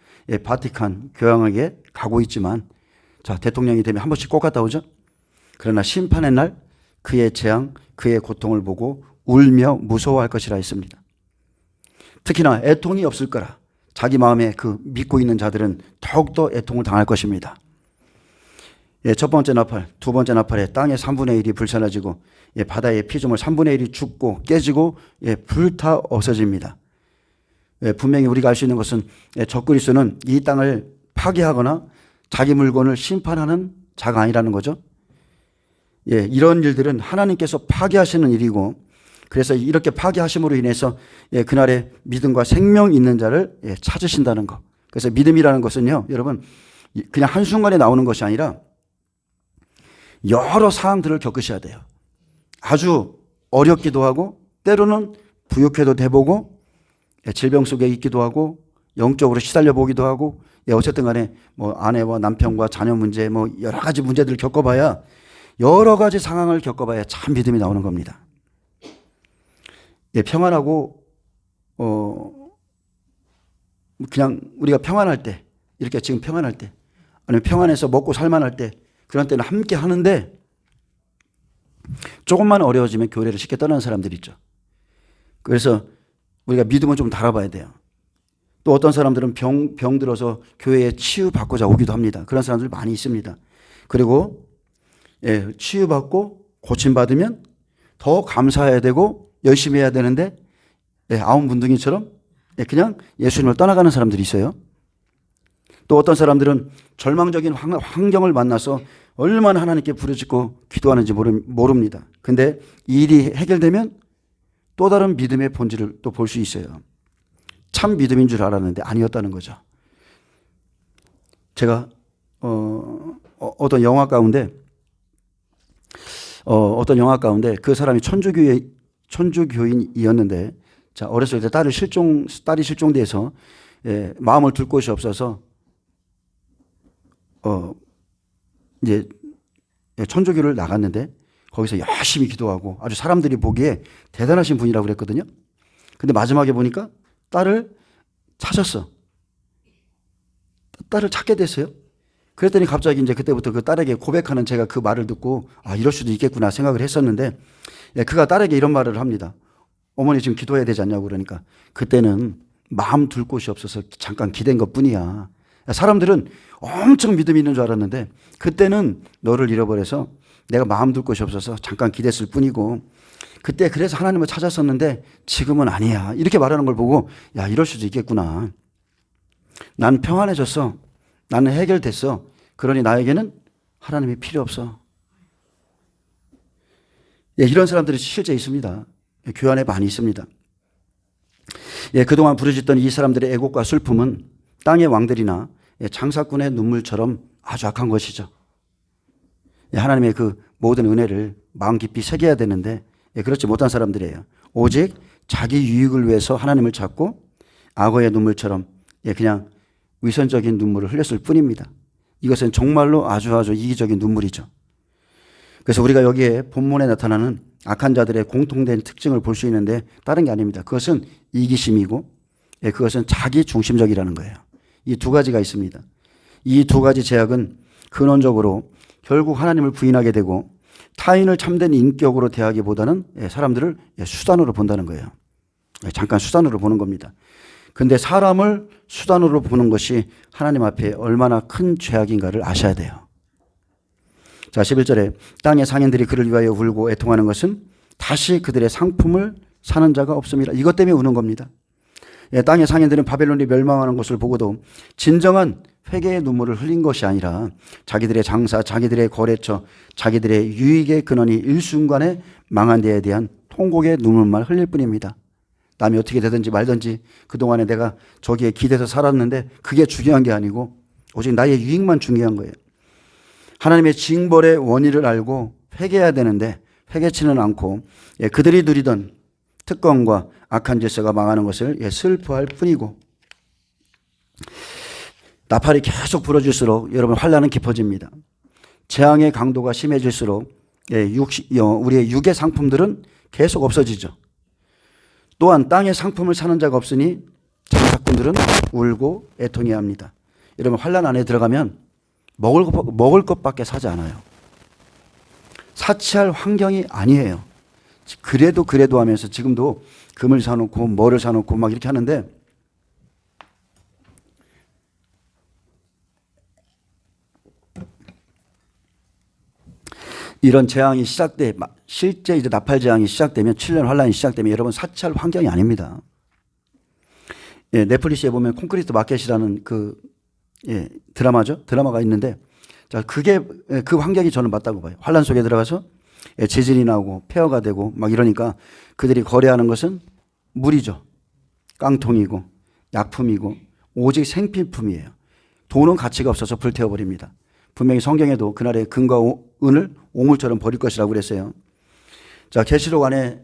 A: 바티칸 교황에게 가고 있지만, 자, 대통령이 되면 한 번씩 꼭 갔다 오죠. 그러나 심판의 날 그의 재앙, 그의 고통을 보고 울며 무서워할 것이라 했습니다. 특히나 애통이 없을 거라 자기 마음에 그 믿고 있는 자들은 더욱더 애통을 당할 것입니다. 첫 번째 나팔, 두 번째 나팔에 땅의 3분의 1이 불사라지고 바다의 피조물 3분의 1이 죽고 깨지고 불타 없어집니다. 분명히 우리가 알 수 있는 것은 적그리스도는 이 땅을 파괴하거나 자기 물건을 심판하는 자가 아니라는 거죠. 이런 일들은 하나님께서 파괴하시는 일이고, 그래서 이렇게 파괴하심으로 인해서 그날에 믿음과 생명 있는 자를 찾으신다는 것. 그래서 믿음이라는 것은요, 여러분, 그냥 한순간에 나오는 것이 아니라 여러 상황들을 겪으셔야 돼요. 아주 어렵기도 하고 때로는 부욕해도 돼보고 질병 속에 있기도 하고 영적으로 시달려 보기도 하고, 어쨌든 간에 뭐 아내와 남편과 자녀 문제 뭐 여러 가지 문제들을 겪어봐야, 여러 가지 상황을 겪어봐야 참 믿음이 나오는 겁니다. 평안하고 그냥 우리가 평안할 때, 이렇게 지금 평안할 때, 아니면 평안해서 먹고 살만할 때, 그런 때는 함께 하는데 조금만 어려워지면 교회를 쉽게 떠나는 사람들이 있죠. 그래서 우리가 믿음은 좀 달아봐야 돼요. 또 어떤 사람들은 병 들어서 교회에 치유받고자 오기도 합니다. 그런 사람들 많이 있습니다. 그리고 치유받고 고침받으면 더 감사해야 되고 열심히 해야 되는데 아웅분둥이처럼 그냥 예수님을 떠나가는 사람들이 있어요. 또 어떤 사람들은 절망적인 환경을 만나서 얼마나 하나님께 부르짖고 기도하는지 모릅니다. 근데 이 일이 해결되면 또 다른 믿음의 본질을 또 볼 수 있어요. 참 믿음인 줄 알았는데 아니었다는 거죠. 제가 어떤 영화 가운데 그 사람이 천주교인이었는데, 자, 어렸을 때 딸이 실종돼서 마음을 둘 곳이 없어서 이제 천주교를 나갔는데 거기서 열심히 기도하고 아주 사람들이 보기에 대단하신 분이라고 그랬거든요. 근데 마지막에 보니까 딸을 찾았어. 딸을 찾게 됐어요. 그랬더니 갑자기 이제 그때부터 그 딸에게 고백하는, 제가 그 말을 듣고 이럴 수도 있겠구나 생각을 했었는데, 그가 딸에게 이런 말을 합니다. 어머니 지금 기도해야 되지 않냐고. 그러니까 그때는 마음 둘 곳이 없어서 잠깐 기댄 것뿐이야. 사람들은 엄청 믿음이 있는 줄 알았는데 그때는 너를 잃어버려서 내가 마음 둘 곳이 없어서 잠깐 기댔을 뿐이고, 그때 그래서 하나님을 찾았었는데 지금은 아니야. 이렇게 말하는 걸 보고 이럴 수도 있겠구나. 난 평안해졌어. 나는 해결됐어. 그러니 나에게는 하나님이 필요 없어. 이런 사람들이 실제 있습니다. 교회 안에 많이 있습니다. 그동안 부르짖던 이 사람들의 애곡과 슬픔은 땅의 왕들이나 장사꾼의 눈물처럼 아주 악한 것이죠. 하나님의 그 모든 은혜를 마음 깊이 새겨야 되는데 그렇지 못한 사람들이에요. 오직 자기 유익을 위해서 하나님을 찾고 악어의 눈물처럼 그냥 위선적인 눈물을 흘렸을 뿐입니다. 이것은 정말로 아주 이기적인 눈물이죠. 그래서 우리가 여기에 본문에 나타나는 악한 자들의 공통된 특징을 볼 수 있는데 다른 게 아닙니다. 그것은 이기심이고 그것은 자기 중심적이라는 거예요. 이 두 가지가 있습니다. 이 두 가지 제약은 근원적으로 결국 하나님을 부인하게 되고 타인을 참된 인격으로 대하기보다는 사람들을 수단으로 본다는 거예요. 잠깐 수단으로 보는 겁니다. 근데 사람을 수단으로 보는 것이 하나님 앞에 얼마나 큰 죄악인가를 아셔야 돼요. 자, 11절에 땅의 상인들이 그를 위하여 울고 애통하는 것은 다시 그들의 상품을 사는 자가 없습니다. 이것 때문에 우는 겁니다. 땅의 상인들은 바벨론이 멸망하는 것을 보고도 진정한 회개의 눈물을 흘린 것이 아니라 자기들의 장사, 자기들의 거래처, 자기들의 유익의 근원이 일순간에 망한 데에 대한 통곡의 눈물만 흘릴 뿐입니다. 남이 어떻게 되든지 말든지 그동안에 내가 저기에 기대서 살았는데 그게 중요한 게 아니고 오직 나의 유익만 중요한 거예요. 하나님의 징벌의 원인을 알고 회개해야 되는데 회개치는 않고 그들이 누리던 특권과 악한 질서가 망하는 것을 슬퍼할 뿐이고, 나팔이 계속 불어질수록 여러분 환난은 깊어집니다. 재앙의 강도가 심해질수록 우리의 육의 상품들은 계속 없어지죠. 또한 땅의 상품을 사는 자가 없으니 장사꾼들은 울고 애통해야 합니다. 여러분 환난 안에 들어가면 먹을 것밖에 사지 않아요. 사치할 환경이 아니에요. 그래도 하면서 지금도 금을 사놓고 뭐를 사놓고 막 이렇게 하는데, 이런 재앙이 실제 이제 나팔 재앙이 시작되면 7년 환란이 시작되면 여러분 사치할 환경이 아닙니다. 넷플릭스에 보면 콘크리트 마켓이라는 드라마죠. 드라마가 있는데, 자, 그 환경이 저는 맞다고 봐요. 환란 속에 들어가서 지진이 나고 폐허가 되고 막 이러니까 그들이 거래하는 것은 물이죠. 깡통이고 약품이고 오직 생필품이에요. 돈은 가치가 없어서 불태워버립니다. 분명히 성경에도 그날의 금과 은을 오물처럼 버릴 것이라고 그랬어요. 자, 계시록 안에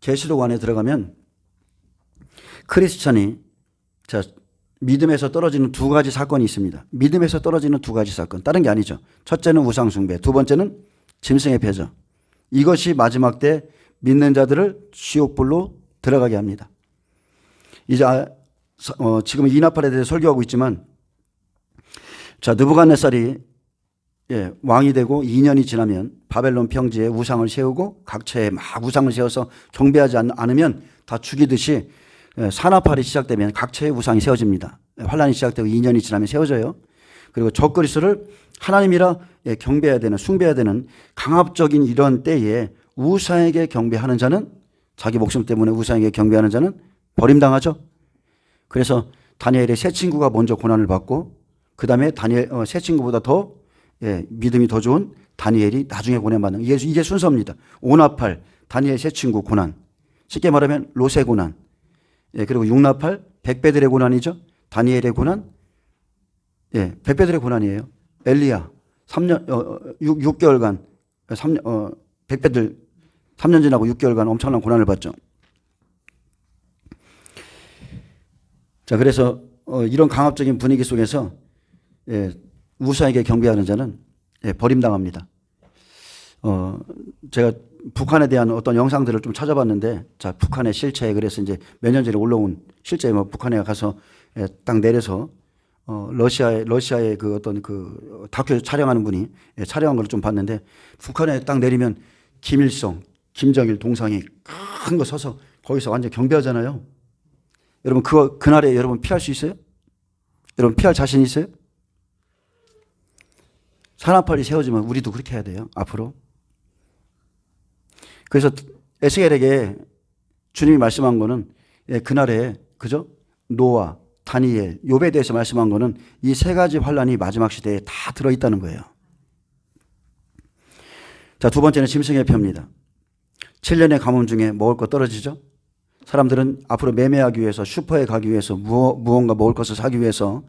A: 들어가면 크리스천이 믿음에서 떨어지는 두 가지 사건이 있습니다. 믿음에서 떨어지는 두 가지 사건. 다른 게 아니죠. 첫째는 우상숭배, 두 번째는 짐승의 패저. 이것이 마지막 때 믿는 자들을 지옥불로 들어가게 합니다. 이제 지금 이 나팔에 대해서 설교하고 있지만, 자, 느부갓네살이 왕이 되고 2년이 지나면 바벨론 평지에 우상을 세우고 각처에 막 우상을 세워서 경배하지 않으면 다 죽이듯이 산나팔이 시작되면 각처에 우상이 세워집니다. 환란이 시작되고 2년이 지나면 세워져요. 그리고 적그리스도를 하나님이라 경배해야 되는, 숭배해야 되는 강압적인 이런 때에 우상에게 경배하는 자는, 자기 목숨 때문에 우상에게 경배하는 자는 버림당하죠. 그래서 다니엘의 세 친구가 먼저 고난을 받고 그 다음에 세 친구보다 더 믿음이 더 좋은 다니엘이 나중에 고난받는, 이게 순서입니다. 오나팔, 다니엘 세 친구 고난, 쉽게 말하면 로세 고난, 그리고 육나팔, 백배들의 고난이죠. 다니엘의 고난, 백배들의 고난이에요. 엘리야 6개월간 백배들 3년 지나고 6개월간 엄청난 고난을 받죠. 자, 그래서 이런 강압적인 분위기 속에서 우상에게 경배하는 자는 버림당합니다. 제가 북한에 대한 어떤 영상들을 좀 찾아봤는데, 자, 북한의 실체, 그래서 이제 몇 년 전에 올라온 실제 북한에 가서 딱 내려서 러시아의 그 어떤 그 다큐 촬영하는 분이 촬영한 걸 좀 봤는데, 북한에 딱 내리면 김일성, 김정일 동상이 큰 거 서서 거기서 완전 경배하잖아요. 여러분 그날에 여러분 피할 수 있어요? 여러분 피할 자신 있어요? 산나팔이 세워지면 우리도 그렇게 해야 돼요, 앞으로. 그래서 에스겔에게 주님이 말씀한 거는 그날에, 그죠? 노아, 다니엘, 욥에 대해서 말씀한 거는 이 세 가지 환란이 마지막 시대에 다 들어있다는 거예요. 자, 두 번째는 짐승의 표입니다. 7년의 가뭄 중에 먹을 거 떨어지죠? 사람들은 앞으로 매매하기 위해서, 슈퍼에 가기 위해서, 무언가 먹을 것을 사기 위해서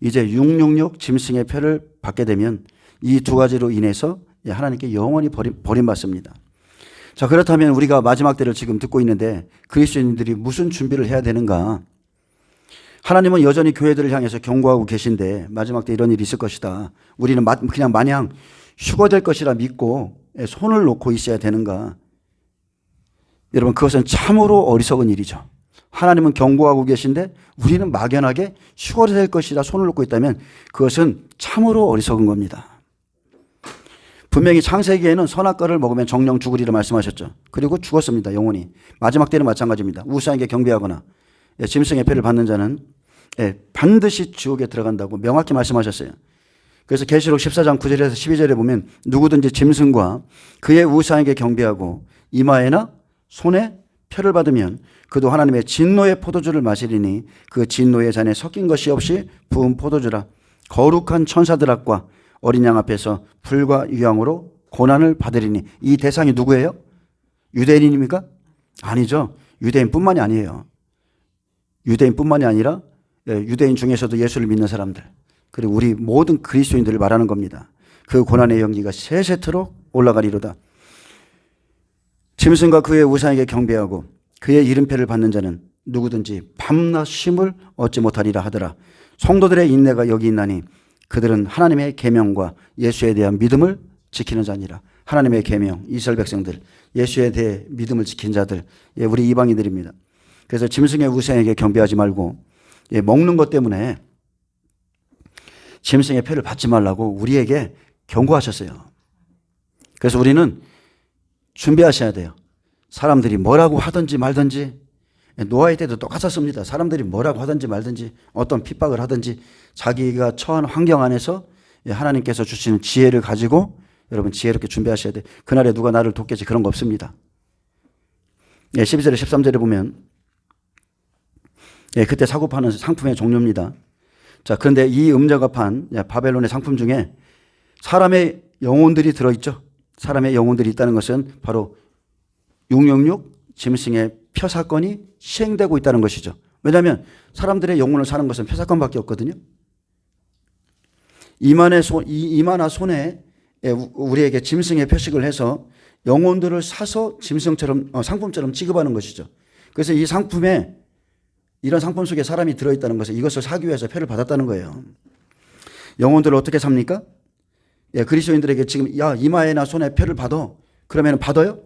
A: 이제 666 짐승의 표를 받게 되면 이 두 가지로 인해서 하나님께 영원히 버림받습니다. 자, 그렇다면 우리가 마지막 때를 지금 듣고 있는데 그리스도인들이 무슨 준비를 해야 되는가? 하나님은 여전히 교회들을 향해서 경고하고 계신데 마지막 때 이런 일이 있을 것이다. 우리는 그냥 마냥 휴거될 것이라 믿고 손을 놓고 있어야 되는가? 여러분, 그것은 참으로 어리석은 일이죠. 하나님은 경고하고 계신데 우리는 막연하게 휴거될 것이라 손을 놓고 있다면 그것은 참으로 어리석은 겁니다. 분명히 창세기에는 선악과를 먹으면 정령 죽으리라 말씀하셨죠. 그리고 죽었습니다. 영원히. 마지막 때는 마찬가지입니다. 우상에게 경배하거나 짐승의 패를 받는 자는 반드시 지옥에 들어간다고 명확히 말씀하셨어요. 그래서 계시록 14장 9절에서 12절에 보면 누구든지 짐승과 그의 우상에게 경배하고 이마에나 손에 표를 받으면 그도 하나님의 진노의 포도주를 마시리니 그 진노의 잔에 섞인 것이 없이 부은 포도주라. 거룩한 천사들 앞과 어린 양 앞에서 불과 유황으로 고난을 받으리니. 이 대상이 누구예요? 유대인입니까? 아니죠. 유대인뿐만이 아니에요. 유대인뿐만이 아니라 유대인 중에서도 예수를 믿는 사람들, 그리고 우리 모든 그리스도인들을 말하는 겁니다. 그 고난의 연기가 세세토록 올라가리로다. 짐승과 그의 우상에게 경배하고 그의 이름표를 받는 자는 누구든지 밤낮 쉼을 얻지 못하리라 하더라. 성도들의 인내가 여기 있나니 그들은 하나님의 계명과 예수에 대한 믿음을 지키는 자니라. 하나님의 계명, 이스라엘 백성들, 예수에 대해 믿음을 지킨 자들, 우리 이방인들입니다. 그래서 짐승의 우상에게 경배하지 말고 먹는 것 때문에 짐승의 표를 받지 말라고 우리에게 경고하셨어요. 그래서 우리는 준비하셔야 돼요. 사람들이 뭐라고 하든지 말든지, 노아의 때도 똑같았습니다. 사람들이 뭐라고 하든지 말든지, 어떤 핍박을 하든지 자기가 처한 환경 안에서 하나님께서 주시는 지혜를 가지고 여러분 지혜롭게 준비하셔야 돼요. 그날에 누가 나를 돕겠지, 그런 거 없습니다. 12절에 13절에 보면 그때 사고 파는 상품의 종류입니다. 자, 그런데 이 음녀가 판 바벨론의 상품 중에 사람의 영혼들이 들어있죠. 사람의 영혼들이 있다는 것은 바로 666 짐승의 표 사건이 시행되고 있다는 것이죠. 왜냐하면 사람들의 영혼을 사는 것은 표 사건밖에 없거든요. 이마나 손에 우리에게 짐승의 표식을 해서 영혼들을 사서 짐승처럼 상품처럼 취급하는 것이죠. 그래서 이 상품에 이런 상품 속에 사람이 들어있다는 것은 이것을 사기 위해서 표를 받았다는 거예요. 영혼들을 어떻게 삽니까? 그리스도인들에게 지금 이마에나 손에 표를 받아. 그러면 받아요?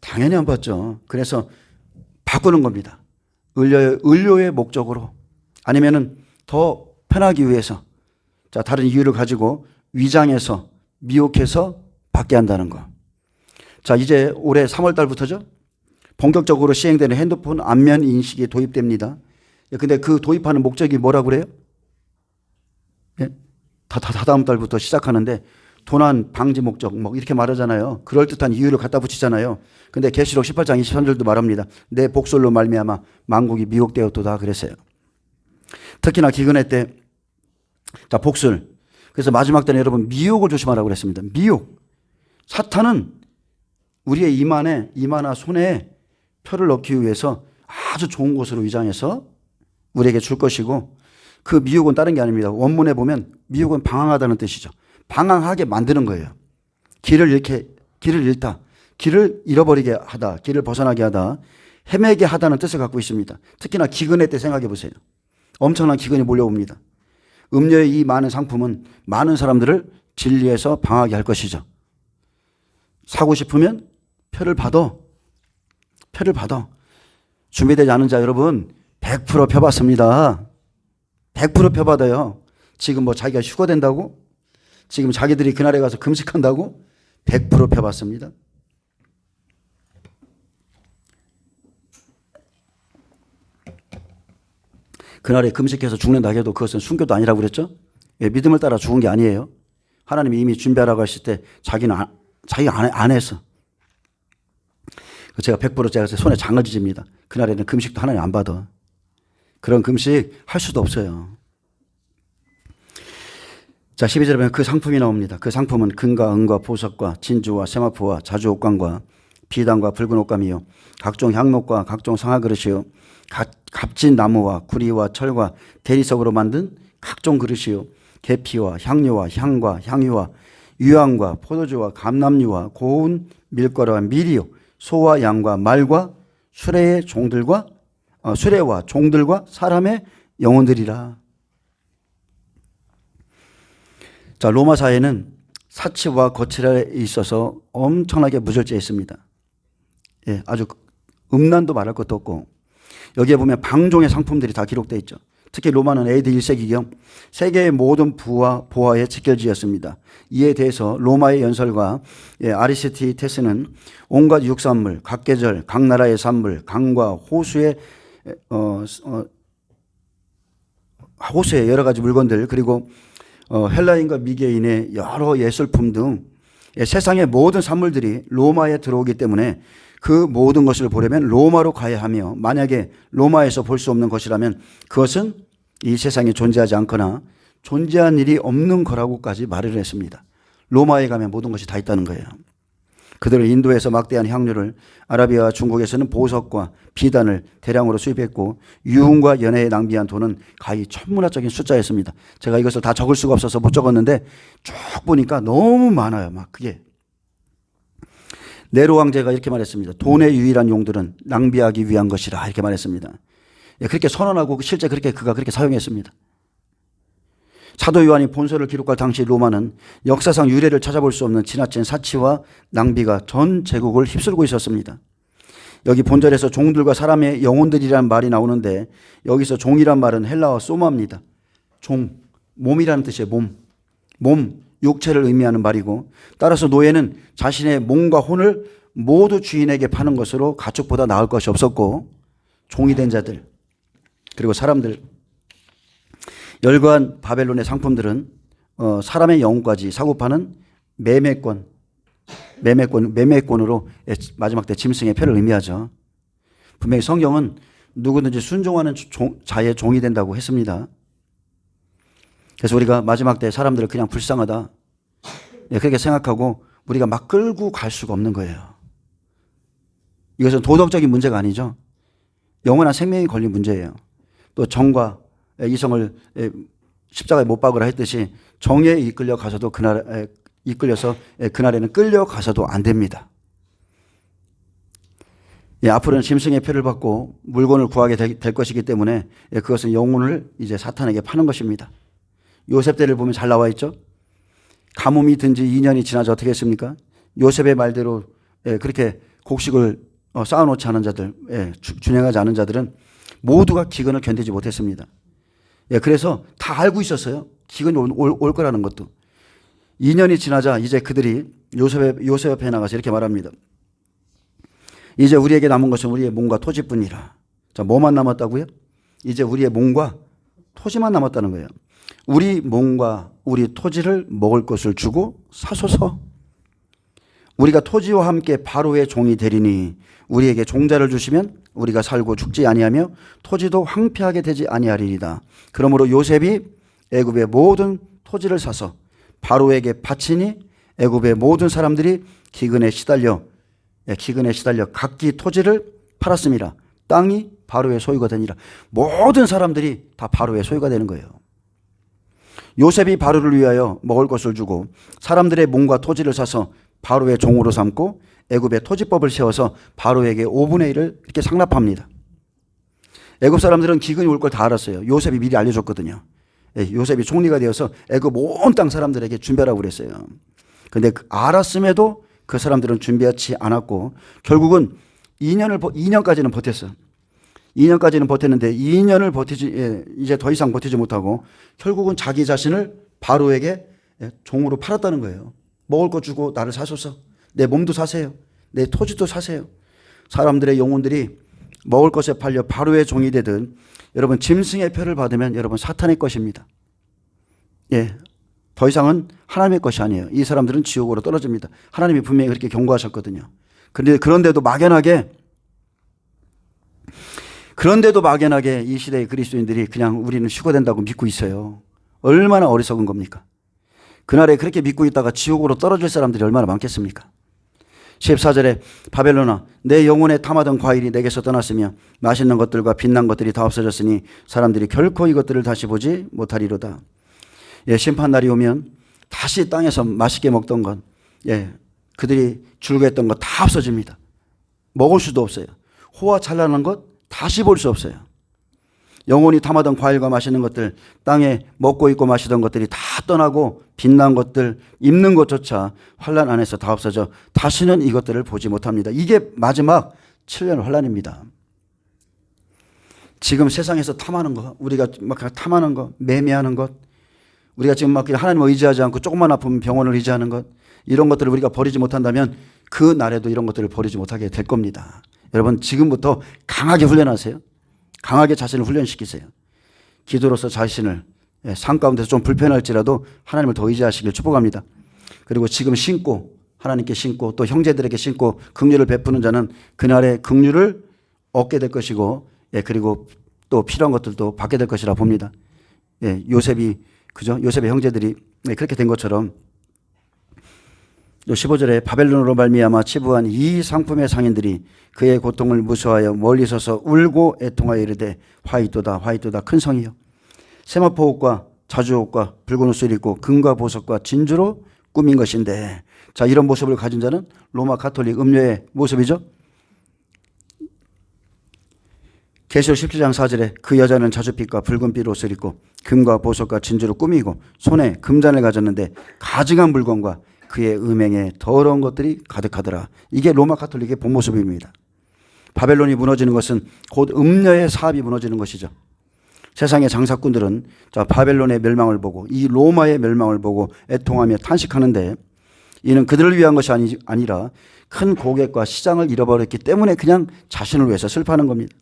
A: 당연히 안 받죠. 그래서 바꾸는 겁니다. 의료의 목적으로, 아니면은 더 편하기 위해서, 자, 다른 이유를 가지고 위장해서 미혹해서 받게 한다는 거. 자, 이제 올해 3월 달부터죠. 본격적으로 시행되는 핸드폰 안면 인식이 도입됩니다. 근데 그 도입하는 목적이 뭐라고 그래요? 다다음 달부터 시작하는데 도난 방지 목적 이렇게 말하잖아요. 그럴듯한 이유를 갖다 붙이잖아요. 근데 계시록 18장 23절도 말합니다. 내 복술로 말미암아 만국이 미혹되었도다 그랬어요. 특히나 기근회 때, 자, 복술. 그래서 마지막 때는 여러분 미혹을 조심하라고 그랬습니다. 미혹. 사탄은 우리의 이마나 손에 표를 넣기 위해서 아주 좋은 것으로 위장해서 우리에게 줄 것이고, 그 미혹은 다른 게 아닙니다. 원문에 보면 미혹은 방황하다는 뜻이죠. 방황하게 만드는 거예요. 길을 잃다, 길을 잃어버리게 하다, 길을 벗어나게 하다, 헤매게 하다는 뜻을 갖고 있습니다. 특히나 기근회 때 생각해 보세요. 엄청난 기근이 몰려옵니다. 음료의 이 많은 상품은 많은 사람들을 진리에서 방하게 할 것이죠. 사고 싶으면 표를 받아. 준비되지 않은 자 여러분 100% 펴봤습니다. 100% 펴받아요. 지금 자기가 휴거된다고? 지금 자기들이 그날에 가서 금식한다고? 100% 펴봤습니다. 그날에 금식해서 죽는다 해도 그것은 순교도 아니라고 그랬죠? 믿음을 따라 죽은 게 아니에요. 하나님이 이미 준비하라고 하실 때 자기가 안 했어. 제가 100% 제가 손에 장을 지집니다. 그날에는 금식도 하나님 안 받아. 그런 금식 할 수도 없어요. 자, 12절에 보면 그 상품이 나옵니다. 그 상품은 금과 은과 보석과 진주와 세마포와 자주 옷감과 비단과 붉은 옷감이요, 각종 향목과 각종 상하그릇이요, 값진 나무와 구리와 철과 대리석으로 만든 각종 그릇이요, 계피와 향료와 향과 향유와 유황과 포도주와 감람류와 고운 밀가루와 밀이요, 소와 양과 말과 수레와 종들과 사람의 영혼들이라. 자, 로마 사회는 사치와 거칠에 있어서 엄청나게 무절제했습니다. 예, 아주 음란도 말할 것도 없고, 여기에 보면 방종의 상품들이 다 기록되어 있죠. 특히 로마는 AD 1세기경 세계의 모든 부와 보화의 직결지였습니다. 이에 대해서 로마의 연설가 아리스티테스는 온갖 육산물, 각 계절, 각 나라의 산물, 강과 호수의 호수의 여러 가지 물건들, 그리고 헬라인과 미개인의 여러 예술품 등 세상의 모든 산물들이 로마에 들어오기 때문에 그 모든 것을 보려면 로마로 가야 하며, 만약에 로마에서 볼 수 없는 것이라면 그것은 이 세상에 존재하지 않거나 존재한 일이 없는 거라고까지 말을 했습니다. 로마에 가면 모든 것이 다 있다는 거예요. 그들은 인도에서 막대한 향료를, 아라비아와 중국에서는 보석과 비단을 대량으로 수입했고, 유흥과 연애에 낭비한 돈은 가히 천문학적인 숫자였습니다. 제가 이것을 다 적을 수가 없어서 못 적었는데 쭉 보니까 너무 많아요. 막 그게. 네로 황제가 이렇게 말했습니다. 돈의 유일한 용도는 낭비하기 위한 것이라, 이렇게 말했습니다. 그렇게 선언하고 실제 그가 그렇게 사용했습니다. 사도 요한이 본서를 기록할 당시 로마는 역사상 유례를 찾아볼 수 없는 지나친 사치와 낭비가 전 제국을 휩쓸고 있었습니다. 여기 본절에서 종들과 사람의 영혼들이라는 말이 나오는데, 여기서 종이란 말은 헬라어 소마입니다. 종, 몸이라는 뜻이에요. 몸, 육체를 의미하는 말이고, 따라서 노예는 자신의 몸과 혼을 모두 주인에게 파는 것으로 가축보다 나을 것이 없었고, 종이 된 자들, 그리고 사람들, 열거한 바벨론의 상품들은 사람의 영혼까지 사고 파는 매매권으로 마지막 때 짐승의 표를 의미하죠. 분명히 성경은 누구든지 순종하는 자의 종이 된다고 했습니다. 그래서 우리가 마지막 때 사람들을 그냥 불쌍하다, 그렇게 생각하고 우리가 막 끌고 갈 수가 없는 거예요. 이것은 도덕적인 문제가 아니죠. 영원한 생명이 걸린 문제예요. 또 정과 이성을 십자가에 못 박으라 했듯이 정에 이끌려 가서도 이끌려서 그날에는 끌려가서도 안 됩니다. 앞으로는 짐승의 표를 받고 물건을 구하게 될 것이기 때문에 그것은 영혼을 이제 사탄에게 파는 것입니다. 요셉 때를 보면 잘 나와 있죠. 가뭄이 든 지 2년이 지나서 어떻게 했습니까? 요셉의 말대로 그렇게 곡식을 쌓아놓지 않은 자들, 준행하지 않은 자들은 모두가 기근을 견디지 못했습니다. 그래서 다 알고 있었어요. 기근이 올 거라는 것도. 2년이 지나자 이제 그들이 요셉 앞에 나가서 이렇게 말합니다. 이제 우리에게 남은 것은 우리의 몸과 토지뿐이라. 자, 뭐만 남았다고요? 이제 우리의 몸과 토지만 남았다는 거예요. 우리 몸과 우리 토지를 먹을 것을 주고 사소서. 우리가 토지와 함께 바로의 종이 되리니 우리에게 종자를 주시면 우리가 살고 죽지 아니하며 토지도 황폐하게 되지 아니하리이다. 그러므로 요셉이 애굽의 모든 토지를 사서 바로에게 바치니 애굽의 모든 사람들이 기근에 시달려 각기 토지를 팔았습니다. 땅이 바로의 소유가 되니라. 모든 사람들이 다 바로의 소유가 되는 거예요. 요셉이 바로를 위하여 먹을 것을 주고 사람들의 몸과 토지를 사서 바로의 종으로 삼고 애굽의 토지법을 세워서 바로에게 5분의 1을 이렇게 상납합니다. 애굽 사람들은 기근이 올 걸 다 알았어요. 요셉이 미리 알려줬거든요. 요셉이 총리가 되어서 애굽 온 땅 사람들에게 준비하라고 그랬어요. 그런데 알았음에도 그 사람들은 준비하지 않았고 결국은 2년까지는 버텼어요. 2년까지는 버텼는데 2년을 이제 더 이상 버티지 못하고 결국은 자기 자신을 바로에게 종으로 팔았다는 거예요. 먹을 거 주고 나를 사소서. 내 몸도 사세요. 내 토지도 사세요. 사람들의 영혼들이 먹을 것에 팔려 바로의 종이 되든 여러분 짐승의 표를 받으면 여러분 사탄의 것입니다. 더 이상은 하나님의 것이 아니에요. 이 사람들은 지옥으로 떨어집니다. 하나님이 분명히 그렇게 경고하셨거든요. 그런데도 막연하게 이 시대의 그리스도인들이 그냥 우리는 휴거된다고 믿고 있어요. 얼마나 어리석은 겁니까? 그날에 그렇게 믿고 있다가 지옥으로 떨어질 사람들이 얼마나 많겠습니까? 14절에 바벨론아 내 영혼에 탐하던 과일이 내게서 떠났으며 맛있는 것들과 빛난 것들이 다 없어졌으니 사람들이 결코 이것들을 다시 보지 못하리로다. 심판날이 오면 다시 땅에서 맛있게 먹던 것, 그들이 즐거했던 것 다 없어집니다. 먹을 수도 없어요. 호화 찬란한 것 다시 볼 수 없어요. 영혼이 탐하던 과일과 맛있는 것들, 땅에 먹고 있고 마시던 것들이 다 떠나고 빛난 것들, 입는 것조차 환난 안에서 다 없어져 다시는 이것들을 보지 못합니다. 이게 마지막 7년 환난입니다. 지금 세상에서 탐하는 거, 우리가 막 탐하는 거, 매매하는 것, 우리가 지금 막 하나님을 의지하지 않고 조금만 아프면 병원을 의지하는 것, 이런 것들을 우리가 버리지 못한다면 그 날에도 이런 것들을 버리지 못하게 될 겁니다. 여러분 지금부터 강하게 훈련하세요. 강하게 자신을 훈련시키세요. 기도로서 자신을 삶 가운데서 좀 불편할지라도 하나님을 더 의지하시길 축복합니다. 그리고 지금 신고 하나님께 신고 또 형제들에게 신고 긍휼을 베푸는 자는 그날의 긍휼을 얻게 될 것이고 그리고 또 필요한 것들도 받게 될 것이라 봅니다. 요셉이 그죠? 요셉의 형제들이 그렇게 된 것처럼 15절에 바벨론으로 말미암아 치부한 이 상품의 상인들이 그의 고통을 무서워하여 멀리 서서 울고 애통하여 이르되 화이토다 화이토다 큰 성이여 세마포 옷과 자주옷과 붉은 옷을 입고 금과 보석과 진주로 꾸민 것인데 자 이런 모습을 가진 자는 로마 가톨릭 음료의 모습이죠. 계시록 17장 4절에 그 여자는 자주빛과 붉은빛 옷을 입고 금과 보석과 진주로 꾸미고 손에 금잔을 가졌는데 가증한 물건과 그의 음행에 더러운 것들이 가득하더라. 이게 로마 가톨릭의 본 모습입니다. 바벨론이 무너지는 것은 곧 음녀의 사업이 무너지는 것이죠. 세상의 장사꾼들은 자 바벨론의 멸망을 보고 이 로마의 멸망을 보고 애통하며 탄식하는데 이는 그들을 위한 것이 아니라 큰 고객과 시장을 잃어버렸기 때문에 그냥 자신을 위해서 슬퍼하는 겁니다.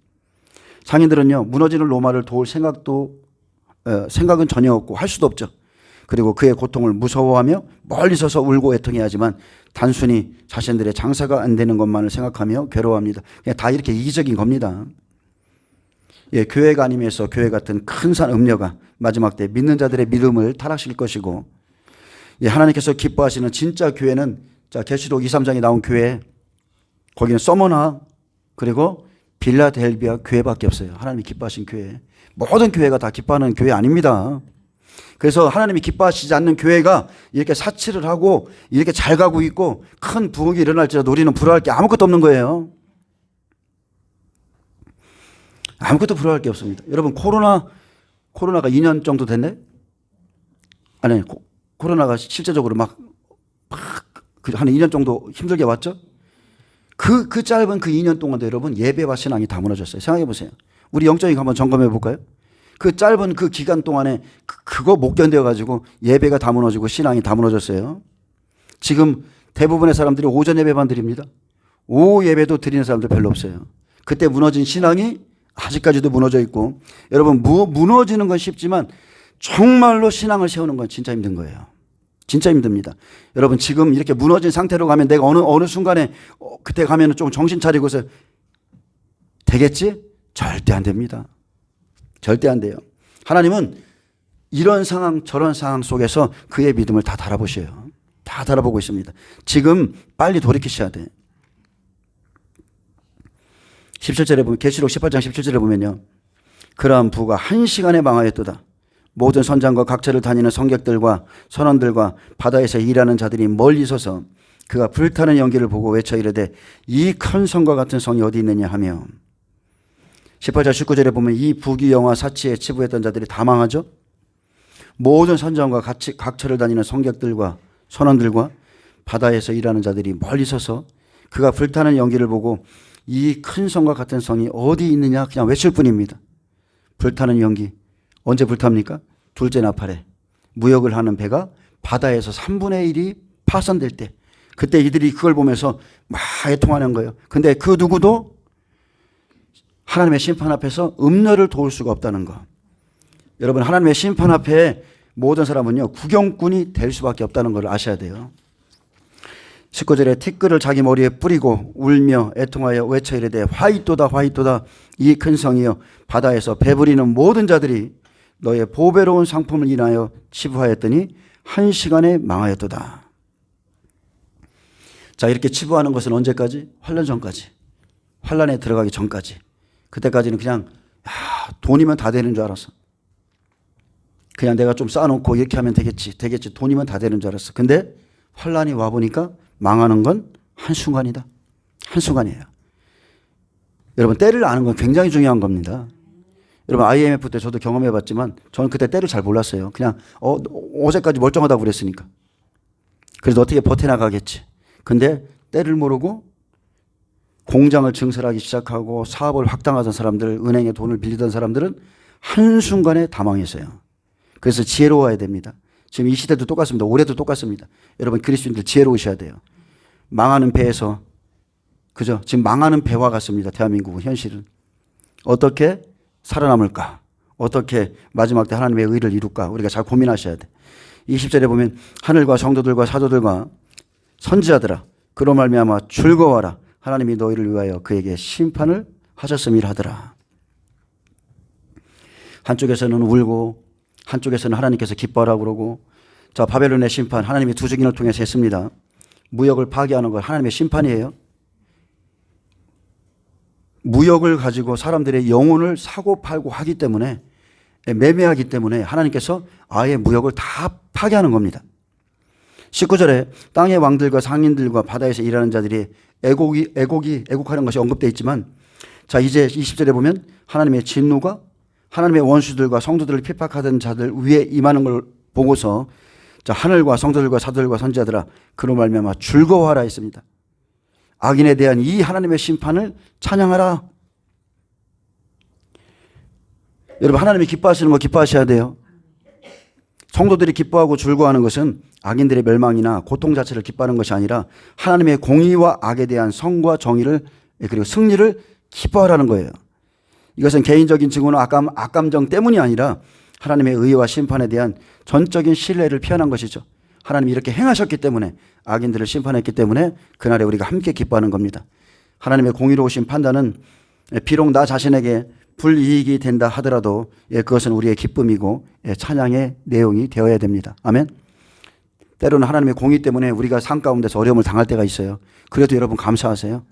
A: 상인들은요 무너지는 로마를 도울 생각은 전혀 없고 할 수도 없죠. 그리고 그의 고통을 무서워하며 멀리 서서 울고 애통해야 하지만 단순히 자신들의 장사가 안 되는 것만을 생각하며 괴로워합니다. 그냥 다 이렇게 이기적인 겁니다. 교회가 아니면서 교회 같은 큰 산 음녀가 마지막 때 믿는 자들의 믿음을 타락시킬 것이고 하나님께서 기뻐하시는 진짜 교회는 자 계시록 2, 3장에 나온 교회 거기는 서머나 그리고 빌라델비아 교회밖에 없어요. 하나님이 기뻐하신 교회. 모든 교회가 다 기뻐하는 교회 아닙니다. 그래서 하나님이 기뻐하시지 않는 교회가 이렇게 사치를 하고 이렇게 잘 가고 있고 큰 부흥이 일어날지라도 우리는 부러워할 게 아무것도 없는 거예요. 아무것도 부러워할 게 없습니다. 여러분 코로나가 2년 정도 됐네? 아니 코로나가 실제적으로 막 한 2년 정도 힘들게 왔죠? 그 짧은 그 2년 동안도 여러분 예배와 신앙이 다 무너졌어요. 생각해 보세요. 우리 영적인 한번 점검해 볼까요? 그 짧은 그 기간 동안에 그거 못 견뎌가지고 예배가 다 무너지고 신앙이 다 무너졌어요. 지금 대부분의 사람들이 오전 예배만 드립니다. 오후 예배도 드리는 사람들 별로 없어요. 그때 무너진 신앙이 아직까지도 무너져 있고 여러분 무너지는 건 쉽지만 정말로 신앙을 세우는 건 진짜 힘든 거예요. 진짜 힘듭니다. 여러분 지금 이렇게 무너진 상태로 가면 내가 어느 순간에 그때 가면 좀 정신 차리고서 되겠지? 절대 안 됩니다. 절대 안 돼요. 하나님은 이런 상황 저런 상황 속에서 그의 믿음을 다 달아보셔요. 다 달아보고 있습니다. 지금 빨리 돌이키셔야 돼. 17절에 보면 계시록 18장 17절에 보면요. 그러한 부가 한 시간에 망하였도다. 모든 선장과 각처를 다니는 성객들과 선원들과 바다에서 일하는 자들이 멀리 서서 그가 불타는 연기를 보고 외쳐 이르되 이 큰 성과 같은 성이 어디 있느냐 하며 18절 19절에 보면 이 부귀영화 사치에 치부했던 자들이 다 망하죠. 모든 선장과 각처를 다니는 성객들과 선원들과 바다에서 일하는 자들이 멀리 서서 그가 불타는 연기를 보고 이 큰 성과 같은 성이 어디 있느냐 그냥 외칠 뿐입니다. 불타는 연기 언제 불탑니까? 둘째 나팔에 무역을 하는 배가 바다에서 3분의 1이 파손될 때 그때 이들이 그걸 보면서 막 애통하는 거예요. 근데 그 누구도 하나님의 심판 앞에서 음녀를 도울 수가 없다는 거. 여러분 하나님의 심판 앞에 모든 사람은요 구경꾼이 될 수밖에 없다는 걸 아셔야 돼요. 19절에 티끌을 자기 머리에 뿌리고 울며 애통하여 외쳐 이르되 화이토다 화이토다 이 큰 성이여 바다에서 배부리는 모든 자들이 너의 보배로운 상품을 인하여 치부하였더니 한 시간에 망하였도다. 자 이렇게 치부하는 것은 언제까지? 환난 전까지. 환난에 들어가기 전까지. 그때까지는 그냥 돈이면 다 되는 줄 알았어. 그냥 내가 좀 쌓아놓고 이렇게 하면 되겠지 돈이면 다 되는 줄 알았어. 근데 환난이 와보니까 망하는 건 한순간이다. 한순간이에요. 여러분 때를 아는 건 굉장히 중요한 겁니다. 여러분 IMF 때 저도 경험해봤지만 저는 그때 때를 잘 몰랐어요. 그냥 어제까지 멀쩡하다고 그랬으니까. 그래서 어떻게 버텨나가겠지. 근데 때를 모르고 공장을 증설하기 시작하고 사업을 확장하던 사람들, 은행에 돈을 빌리던 사람들은 한순간에 다 망했어요. 그래서 지혜로워야 됩니다. 지금 이 시대도 똑같습니다. 올해도 똑같습니다. 여러분 그리스도인들 지혜로우셔야 돼요. 망하는 배에서, 그죠? 지금 망하는 배와 같습니다. 대한민국은 현실은. 어떻게 살아남을까? 어떻게 마지막 때 하나님의 의를 이룰까? 우리가 잘 고민하셔야 돼. 20절에 보면 하늘과 성도들과 사도들과 선지자들아 그로 말미암아 즐거워하라. 하나님이 너희를 위하여 그에게 심판을 하셨음이라 하더라. 한쪽에서는 울고 한쪽에서는 하나님께서 기뻐하라고 그러고, 자, 바벨론의 심판 하나님이 두 증인을 통해서 했습니다. 무역을 파괴하는 것 하나님의 심판이에요. 무역을 가지고 사람들의 영혼을 사고 팔고 하기 때문에, 매매하기 때문에 하나님께서 아예 무역을 다 파괴하는 겁니다. 19절에 땅의 왕들과 상인들과 바다에서 일하는 자들이 애곡하는 것이 언급되어 있지만, 자, 이제 20절에 보면 하나님의 진노가 하나님의 원수들과 성도들을 핍박하던 자들 위에 임하는 걸 보고서, 자, 하늘과 성도들과 사도들과 선지자들아 그로 말미암아 즐거워하라 했습니다. 악인에 대한 이 하나님의 심판을 찬양하라. 여러분 하나님이 기뻐하시는 거 기뻐하셔야 돼요. 성도들이 기뻐하고 즐거워하는 것은 악인들의 멸망이나 고통 자체를 기뻐하는 것이 아니라 하나님의 공의와 악에 대한 성과 정의를, 그리고 승리를 기뻐하라는 거예요. 이것은 개인적인 증오나 악감정 때문이 아니라 하나님의 의와 심판에 대한 전적인 신뢰를 표현한 것이죠. 하나님이 이렇게 행하셨기 때문에, 악인들을 심판했기 때문에 그날에 우리가 함께 기뻐하는 겁니다. 하나님의 공의로우신 판단은 비록 나 자신에게 불이익이 된다 하더라도 그것은 우리의 기쁨이고 찬양의 내용이 되어야 됩니다. 아멘. 때로는 하나님의 공의 때문에 우리가 삶 가운데서 어려움을 당할 때가 있어요. 그래도 여러분 감사하세요.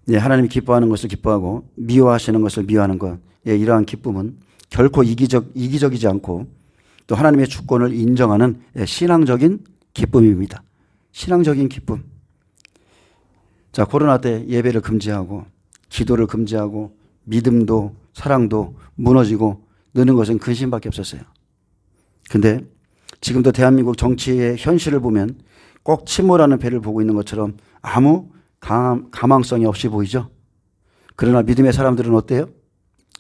A: 하나님이 기뻐하는 것을 기뻐하고 미워하시는 것을 미워하는 것, 이러한 기쁨은 결코 이기적이지 않고 또 하나님의 주권을 인정하는 신앙적인 기쁨입니다. 신앙적인 기쁨. 자, 코로나 때 예배를 금지하고 기도를 금지하고 믿음도 사랑도 무너지고 느는 것은 근심밖에 없었어요. 근데 지금도 대한민국 정치의 현실을 보면 꼭 침몰하는 배를 보고 있는 것처럼 아무 가망성이 없이 보이죠. 그러나 믿음의 사람들은 어때요?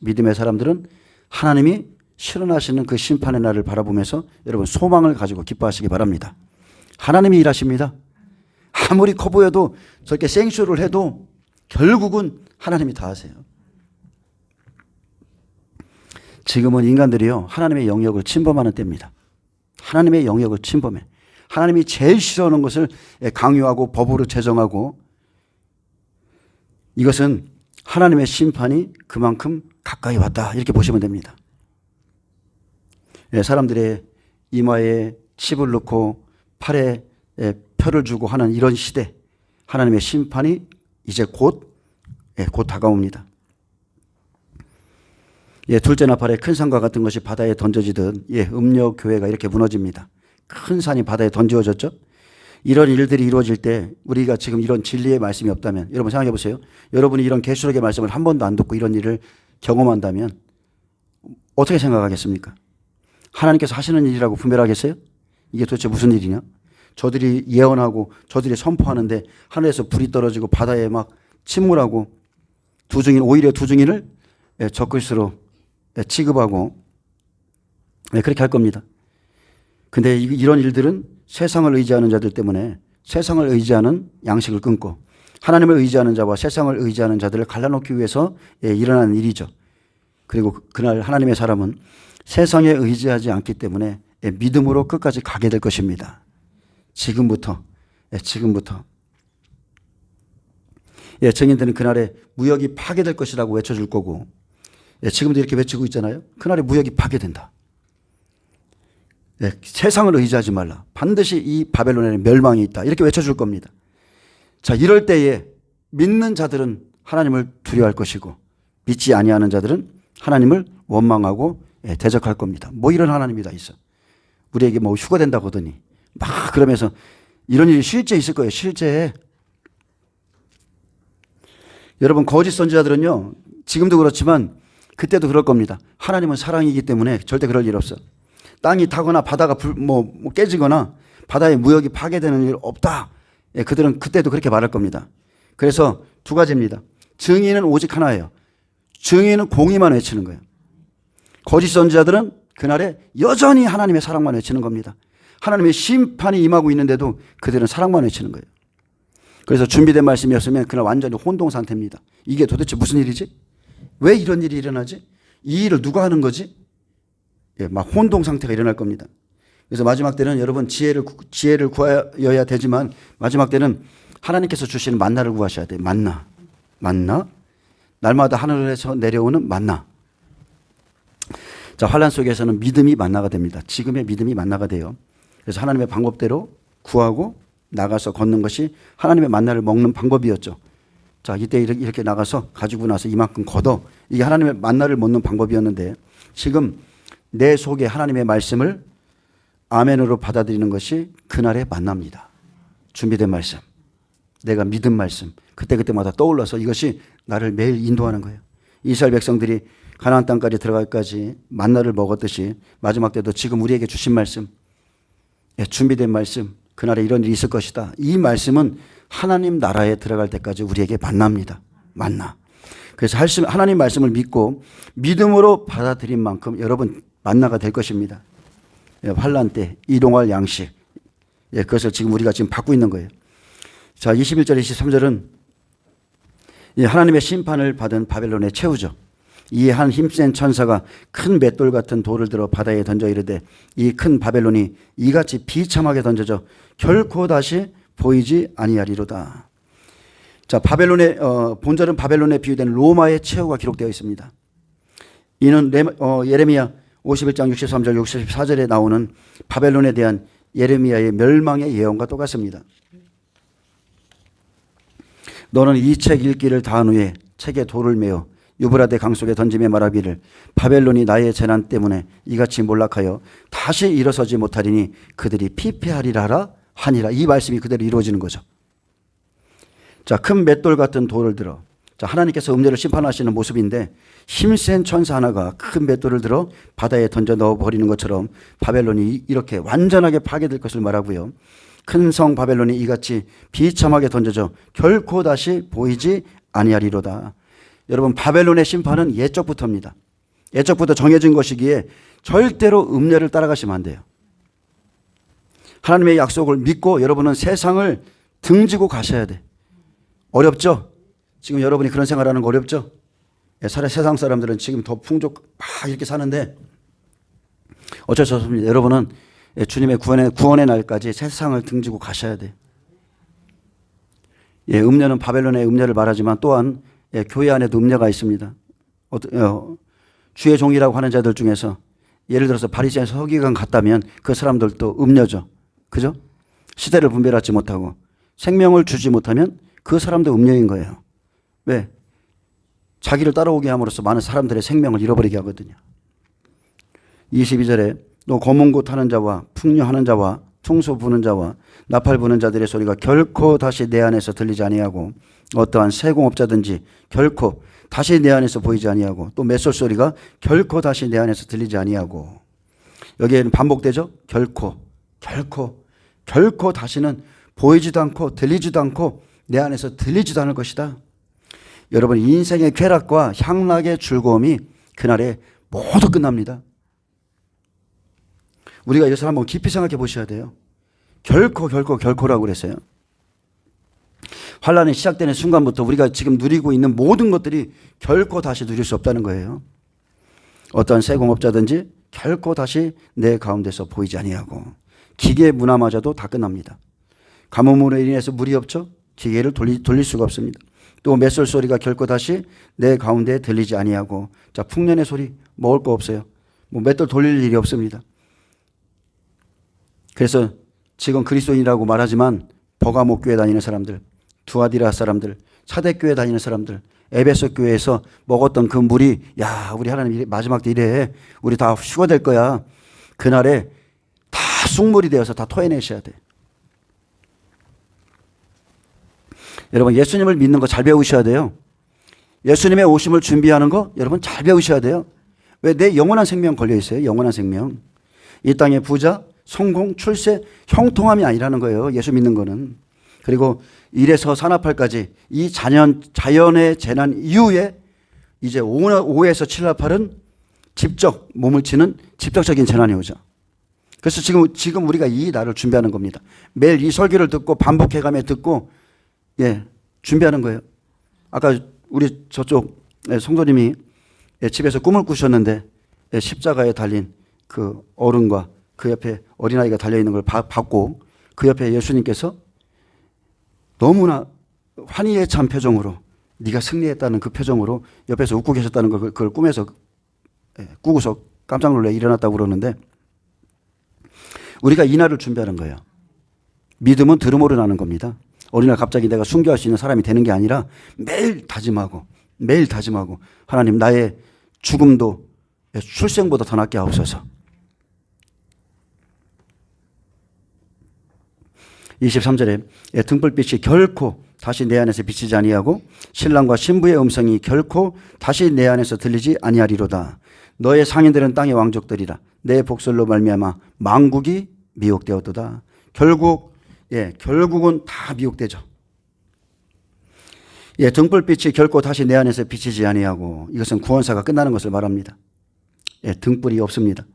A: 믿음의 사람들은 하나님이 실현하시는 그 심판의 날을 바라보면서 여러분 소망을 가지고 기뻐하시기 바랍니다. 하나님이 일하십니다. 아무리 커 보여도 저렇게 생쇼를 해도 결국은 하나님이 다 하세요. 지금은 인간들이요 하나님의 영역을 침범하는 때입니다. 하나님의 영역을 침범해. 하나님이 제일 싫어하는 것을 강요하고 법으로 제정하고, 이것은 하나님의 심판이 그만큼 가까이 왔다 이렇게 보시면 됩니다. 사람들의 이마에 칩을 넣고 팔에 표를 주고 하는 이런 시대, 하나님의 심판이 이제 곧 다가옵니다. 둘째 나팔에 큰 산과 같은 것이 바다에 던져지듯 음녀 교회가 이렇게 무너집니다. 큰 산이 바다에 던져졌죠. 이런 일들이 이루어질 때 우리가 지금 이런 진리의 말씀이 없다면, 여러분 생각해 보세요. 여러분이 이런 계시록의 말씀을 한 번도 안 듣고 이런 일을 경험한다면 어떻게 생각하겠습니까? 하나님께서 하시는 일이라고 분별하겠어요? 이게 도대체 무슨 일이냐? 저들이 예언하고 저들이 선포하는데 하늘에서 불이 떨어지고 바다에 막 침몰하고 오히려 두 증인을 적그리스도로 취급하고 그렇게 할 겁니다. 근데 이런 일들은 세상을 의지하는 자들 때문에 세상을 의지하는 양식을 끊고 하나님을 의지하는 자와 세상을 의지하는 자들을 갈라놓기 위해서 일어나는 일이죠. 그리고 그날 하나님의 사람은 세상에 의지하지 않기 때문에 믿음으로 끝까지 가게 될 것입니다. 지금부터. 증인들은 그날에 무역이 파괴될 것이라고 외쳐줄 거고, 지금도 이렇게 외치고 있잖아요. 그날에 무역이 파괴된다. 세상을 의지하지 말라. 반드시 이 바벨론에는 멸망이 있다. 이렇게 외쳐줄 겁니다. 자, 이럴 때에 믿는 자들은 하나님을 두려워할 것이고 믿지 아니하는 자들은 하나님을 원망하고 대적할 겁니다. 뭐 이런 하나님이 다 있어. 우리에게 뭐 휴가 된다고 하더니 막 그러면서 이런 일이 실제 있을 거예요. 실제. 여러분 거짓 선지자들은요 지금도 그렇지만 그때도 그럴 겁니다. 하나님은 사랑이기 때문에 절대 그럴 일 없어. 땅이 타거나 바다가 깨지거나 바다의 무역이 파괴되는 일 없다. 예, 그들은 그때도 그렇게 말할 겁니다. 그래서 두 가지입니다. 증인은 오직 하나예요. 증인은 공의만 외치는 거예요. 거짓 선지자들은 그날에 여전히 하나님의 사랑만 외치는 겁니다. 하나님의 심판이 임하고 있는데도 그들은 사랑만 외치는 거예요. 그래서 준비된 말씀이었으면 그날 완전히 혼동 상태입니다. 이게 도대체 무슨 일이지? 왜 이런 일이 일어나지? 이 일을 누가 하는 거지? 예, 막 혼동 상태가 일어날 겁니다. 그래서 마지막 때는 여러분 지혜를 구하여야 되지만 마지막 때는 하나님께서 주시는 만나를 구하셔야 돼요. 만나. 날마다 하늘에서 내려오는 만나. 자, 환란 속에서는 믿음이 만나가 됩니다. 지금의 믿음이 만나가 돼요. 그래서 하나님의 방법대로 구하고 나가서 걷는 것이 하나님의 만나를 먹는 방법이었죠. 자, 이때 이렇게 나가서 가지고 나서 이만큼 걷어. 이게 하나님의 만나를 먹는 방법이었는데 지금 내 속에 하나님의 말씀을 아멘으로 받아들이는 것이 그날의 만납니다. 준비된 말씀. 내가 믿은 말씀. 그때마다 떠올라서 이것이 나를 매일 인도하는 거예요. 이스라엘 백성들이 가나안 땅까지 들어갈까지 만나를 먹었듯이 마지막 때도 지금 우리에게 주신 말씀, 준비된 말씀, 그날에 이런 일이 있을 것이다. 이 말씀은 하나님 나라에 들어갈 때까지 우리에게 만납니다. 만나. 그래서 하나님 말씀을 믿고 믿음으로 받아들인 만큼 여러분 만나가 될 것입니다. 환란 때 일용할 양식. 그것을 지금 우리가 지금 받고 있는 거예요. 자, 21절, 23절은 하나님의 심판을 받은 바벨론의 최후죠. 이에 한 힘센 천사가 큰 맷돌 같은 돌을 들어 바다에 던져 이르되 이 큰 바벨론이 이같이 비참하게 던져져 결코 다시 보이지 아니하리로다. 자, 바벨론의 본절은 바벨론에 비유된 로마의 최후가 기록되어 있습니다. 이는 예레미야 51장 63절 64절에 나오는 바벨론에 대한 예레미야의 멸망의 예언과 똑같습니다. 너는 이 책 읽기를 다한 후에 책에 돌을 메어 유브라데 강 속에 던지며 말하기를 바벨론이 나의 재난 때문에 이같이 몰락하여 다시 일어서지 못하리니 그들이 피폐하리라 하니라. 이 말씀이 그대로 이루어지는 거죠. 자, 큰 맷돌 같은 돌을 들어. 자, 하나님께서 음녀를 심판하시는 모습인데 힘센 천사 하나가 큰 맷돌을 들어 바다에 던져 넣어버리는 것처럼 바벨론이 이렇게 완전하게 파괴될 것을 말하고요. 큰 성 바벨론이 이같이 비참하게 던져져 결코 다시 보이지 아니하리로다. 여러분, 바벨론의 심판은 예적부터입니다. 예적부터 정해진 것이기에 절대로 음녀를 따라가시면 안 돼요. 하나님의 약속을 믿고 여러분은 세상을 등지고 가셔야 돼. 어렵죠? 지금 여러분이 그런 생활하는 거 어렵죠? 세상 사람들은 지금 더 풍족 막 이렇게 사는데 어쩔 수 없습니다. 여러분은 주님의 구원의 날까지 세상을 등지고 가셔야 돼. 음녀는 바벨론의 음녀를 말하지만 또한 교회 안에도 음녀가 있습니다. 주의 종이라고 하는 자들 중에서 예를 들어서 바리새인 서기관 같다면 그 사람들도 음녀죠. 그죠? 시대를 분별하지 못하고 생명을 주지 못하면 그 사람도 음녀인 거예요. 왜? 자기를 따라오게 함으로써 많은 사람들의 생명을 잃어버리게 하거든요. 22절에 또 검은고 타는 자와 풍류하는 자와 퉁소 부는 자와 나팔 부는 자들의 소리가 결코 다시 내 안에서 들리지 아니하고 어떠한 세공업자든지 결코 다시 내 안에서 보이지 아니하고 또 맷솔 소리가 결코 다시 내 안에서 들리지 아니하고 여기에는 반복되죠. 결코 다시는 보이지도 않고 들리지도 않고 내 안에서 들리지도 않을 것이다. 여러분, 인생의 쾌락과 향락의 즐거움이 그날에 모두 끝납니다. 우리가 이것을 한번 깊이 생각해 보셔야 돼요. 결코라고 그랬어요. 환란이 시작되는 순간부터 우리가 지금 누리고 있는 모든 것들이 결코 다시 누릴 수 없다는 거예요. 어떤 세공업자든지 결코 다시 내 가운데서 보이지 아니하고 기계 문화마저도 다 끝납니다. 가뭄으로 인해서 물이 없죠. 기계를 돌릴 수가 없습니다. 또 맷솔 소리가 결코 다시 내 가운데 들리지 아니하고 자, 풍년의 소리 먹을 거 없어요. 맷돌 돌릴 일이 없습니다. 그래서 지금 그리스도인이라고 말하지만 버가모 교회 다니는 사람들, 두아디라 사람들, 사대교회 다니는 사람들, 에베소 교회에서 먹었던 그 물이 야, 우리 하나님 마지막 때 이래 우리 다 휴거될 거야. 그날에 다 쑥물이 되어서 다 토해내셔야 돼. 여러분, 예수님을 믿는 거 잘 배우셔야 돼요. 예수님의 오심을 준비하는 거 여러분 잘 배우셔야 돼요. 왜? 내 영원한 생명 걸려 있어요. 영원한 생명. 이 땅의 부자, 성공, 출세, 형통함이 아니라는 거예요. 예수 믿는 거는. 그리고 1에서 산업할까지 이 자연의 재난 이후에 이제 5에서 7나팔은 직접 몸을 치는 직접적인 재난이 오죠. 그래서 지금 우리가 이 날을 준비하는 겁니다. 매일 이 설교를 듣고 반복해가며 듣고 준비하는 거예요. 아까 우리 저쪽 성도님이 집에서 꿈을 꾸셨는데 십자가에 달린 그 어른과 그 옆에 어린아이가 달려있는 걸 봤고 그 옆에 예수님께서 너무나 환희에 찬 표정으로 네가 승리했다는 그 표정으로 옆에서 웃고 계셨다는 걸 그걸 꿈에서 꾸고서 깜짝 놀래 일어났다고 그러는데 우리가 이 날을 준비하는 거예요. 믿음은 들음으로 나는 겁니다. 어느 날 갑자기 내가 순교할 수 있는 사람이 되는 게 아니라 매일 다짐하고 하나님 나의 죽음도 출생보다 더 낫게 하옵소서. 23절에 등불빛이 결코 다시 내 안에서 비치지 아니하고 신랑과 신부의 음성이 결코 다시 내 안에서 들리지 아니하리로다. 너의 상인들은 땅의 왕족들이라. 내 복술로 말미암아 만국이 미혹되었도다. 결국은 다 미혹되죠. 등불빛이 결코 다시 내 안에서 비치지 아니하고 이것은 구원사가 끝나는 것을 말합니다. 등불이 없습니다.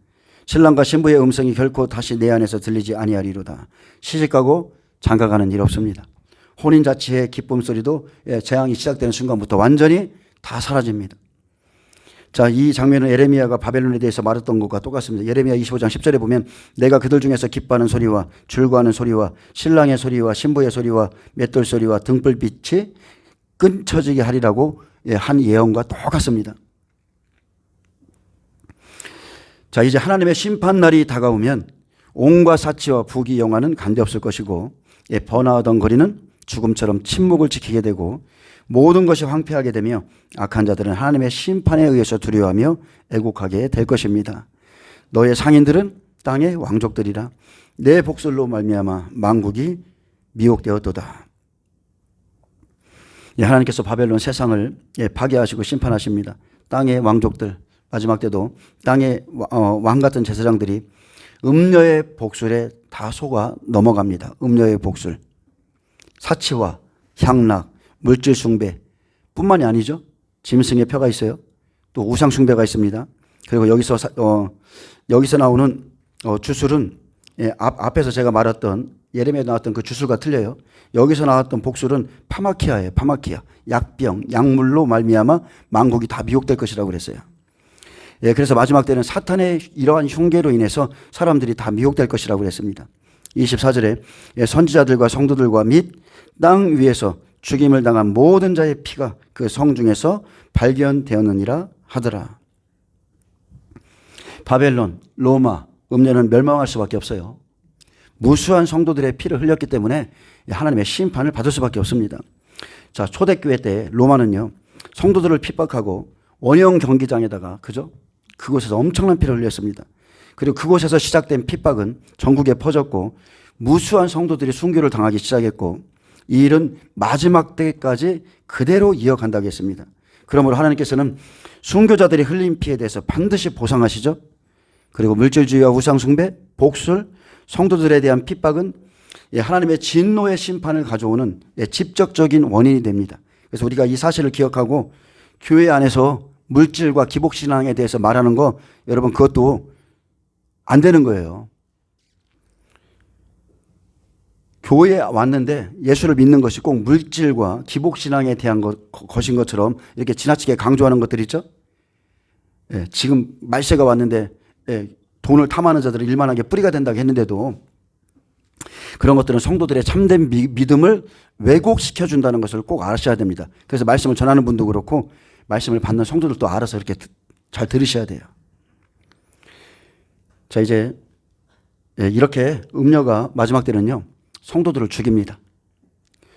A: 신랑과 신부의 음성이 결코 다시 내 안에서 들리지 아니하리로다. 시집가고 장가가는 일 없습니다. 혼인자체의 기쁨 소리도 재앙이 시작되는 순간부터 완전히 다 사라집니다. 자, 이 장면은 예레미야가 바벨론에 대해서 말했던 것과 똑같습니다. 예레미야 25장 10절에 보면 내가 그들 중에서 기뻐하는 소리와 즐거워하는 소리와 신랑의 소리와 신부의 소리와 맷돌 소리와 등불빛이 끊쳐지게 하리라고 한 예언과 똑같습니다. 자, 이제 하나님의 심판날이 다가오면 옹과 사치와 부귀 영화는 간데없을 것이고 번화하던 거리는 죽음처럼 침묵을 지키게 되고 모든 것이 황폐하게 되며 악한 자들은 하나님의 심판에 의해서 두려워하며 애곡하게 될 것입니다. 너의 상인들은 땅의 왕족들이라. 내 복술로 말미암아 만국이 미혹되었도다. 하나님께서 바벨론 세상을 파괴하시고 심판하십니다. 땅의 왕족들, 마지막 때도 땅의 왕 같은 제사장들이 음녀의 복술에 다 속아 넘어갑니다. 음녀의 복술. 사치와 향락, 물질 숭배 뿐만이 아니죠. 짐승의 표가 있어요. 또 우상 숭배가 있습니다. 그리고 여기서 나오는 주술은 앞에서 제가 말했던 예레미야에 나왔던 그 주술과 틀려요. 여기서 나왔던 복술은 파마키아예요. 파마키아. 약병, 약물로 말미암아 만국이 다 미혹될 것이라고 그랬어요. 그래서 마지막 때는 사탄의 이러한 흉계로 인해서 사람들이 다 미혹될 것이라고 그랬습니다. 24절에 선지자들과 성도들과 및 땅 위에서 죽임을 당한 모든 자의 피가 그 성 중에서 발견되었느니라 하더라. 바벨론, 로마, 음녀는 멸망할 수밖에 없어요. 무수한 성도들의 피를 흘렸기 때문에 하나님의 심판을 받을 수밖에 없습니다. 자, 초대교회 때 로마는요, 성도들을 핍박하고 원형 경기장에다가, 그죠? 그곳에서 엄청난 피를 흘렸습니다. 그리고 그곳에서 시작된 핍박은 전국에 퍼졌고 무수한 성도들이 순교를 당하기 시작했고 이 일은 마지막 때까지 그대로 이어간다고 했습니다. 그러므로 하나님께서는 순교자들이 흘린 피에 대해서 반드시 보상하시죠. 그리고 물질주의와 우상숭배, 복술, 성도들에 대한 핍박은 하나님의 진노의 심판을 가져오는 직접적인 원인이 됩니다. 그래서 우리가 이 사실을 기억하고 교회 안에서 물질과 기복신앙에 대해서 말하는 거 여러분 그것도 안 되는 거예요. 교회에 왔는데 예수를 믿는 것이 꼭 물질과 기복신앙에 대한 것인 것처럼 이렇게 지나치게 강조하는 것들 있죠. 지금 말세가 왔는데 돈을 탐하는 자들은 일만하게 뿌리가 된다고 했는데도 그런 것들은 성도들의 참된 믿음을 왜곡시켜준다는 것을 꼭 아셔야 됩니다. 그래서 말씀을 전하는 분도 그렇고 말씀을 받는 성도들도 알아서 이렇게 잘 들으셔야 돼요. 자, 이제 이렇게 음녀가 마지막 때는요, 성도들을 죽입니다.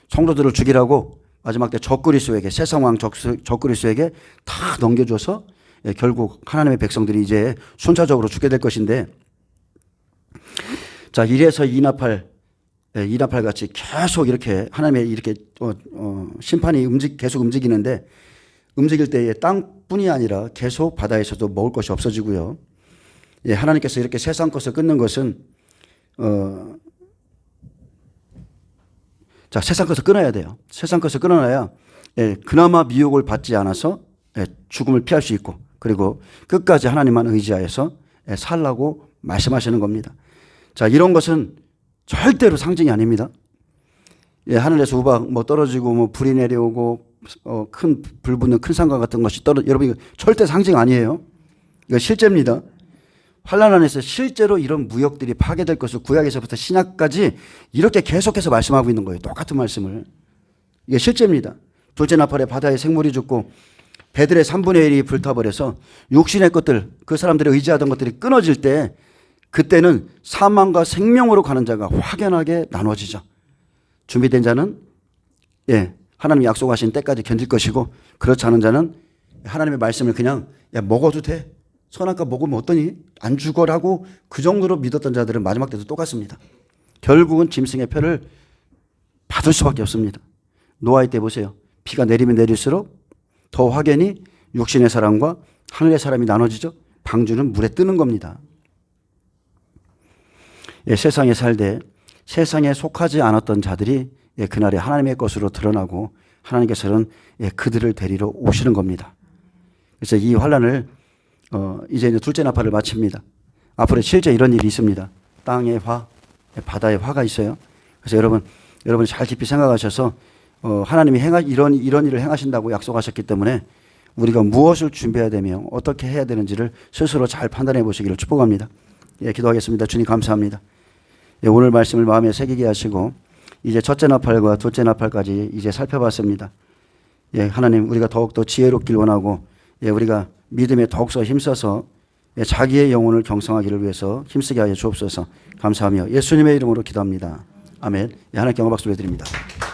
A: 성도들을 죽이라고 마지막 때 적그리스도에게, 세상왕 적그리스도에게 다 넘겨줘서 결국 하나님의 백성들이 이제 순차적으로 죽게 될 것인데, 자, 1에서 2나팔 같이 계속 이렇게 하나님의 이렇게 심판이 계속 움직이는데 움직일 때에 땅뿐이 아니라 계속 바다에서도 먹을 것이 없어지고요. 예, 하나님께서 이렇게 세상 것을 끊는 것은 자, 세상 것을 끊어야 돼요. 세상 것을 끊어놔야 예, 그나마 미혹을 받지 않아서 예, 죽음을 피할 수 있고 그리고 끝까지 하나님만 의지하여서 예, 살라고 말씀하시는 겁니다. 자, 이런 것은 절대로 상징이 아닙니다. 예, 하늘에서 우박 뭐 떨어지고 뭐 불이 내려오고 큰 불 붙는 큰 산과 같은 것이 여러분 이거 절대 상징 아니에요. 이거 실제입니다. 환난 안에서 실제로 이런 무역들이 파괴될 것을 구약에서부터 신약까지 이렇게 계속해서 말씀하고 있는 거예요. 똑같은 말씀을. 이게 실제입니다. 둘째 나팔에 바다에 생물이 죽고 배들의 3분의 1이 불타버려서 육신의 것들, 그 사람들이 의지하던 것들이 끊어질 때 그때는 사망과 생명으로 가는 자가 확연하게 나눠지죠. 준비된 자는 예, 하나님이 약속하신 때까지 견딜 것이고 그렇지 않은 자는 하나님의 말씀을 그냥 야, 먹어도 돼. 선악과 먹으면 어떠니? 안 죽어라고 그 정도로 믿었던 자들은 마지막 때도 똑같습니다. 결국은 짐승의 표를 받을 수밖에 없습니다. 노아의 때 보세요. 비가 내리면 내릴수록 더 확연히 육신의 사람과 하늘의 사람이 나눠지죠. 방주는 물에 뜨는 겁니다. 예, 세상에 살되 세상에 속하지 않았던 자들이 예, 그날에 하나님의 것으로 드러나고 하나님께서는 예, 그들을 데리러 오시는 겁니다. 그래서 이 환난을 이제 둘째 나팔을 마칩니다. 앞으로 실제 이런 일이 있습니다. 땅의 화, 바다의 화가 있어요. 그래서 여러분 잘 깊이 생각하셔서 하나님이 이런 일을 행하신다고 약속하셨기 때문에 우리가 무엇을 준비해야 되며 어떻게 해야 되는지를 스스로 잘 판단해 보시기를 축복합니다. 예, 기도하겠습니다. 주님 감사합니다. 예, 오늘 말씀을 마음에 새기게 하시고 이제 첫째 나팔과 둘째 나팔까지 이제 살펴봤습니다. 예, 하나님 우리가 더욱더 지혜롭길 원하고 예, 우리가 믿음에 더욱더 힘써서 예, 자기의 영혼을 경성하기를 위해서 힘쓰게 하여 주옵소서. 감사하며 예수님의 이름으로 기도합니다. 아멘. 예, 하나님께 영광 박수를 드립니다.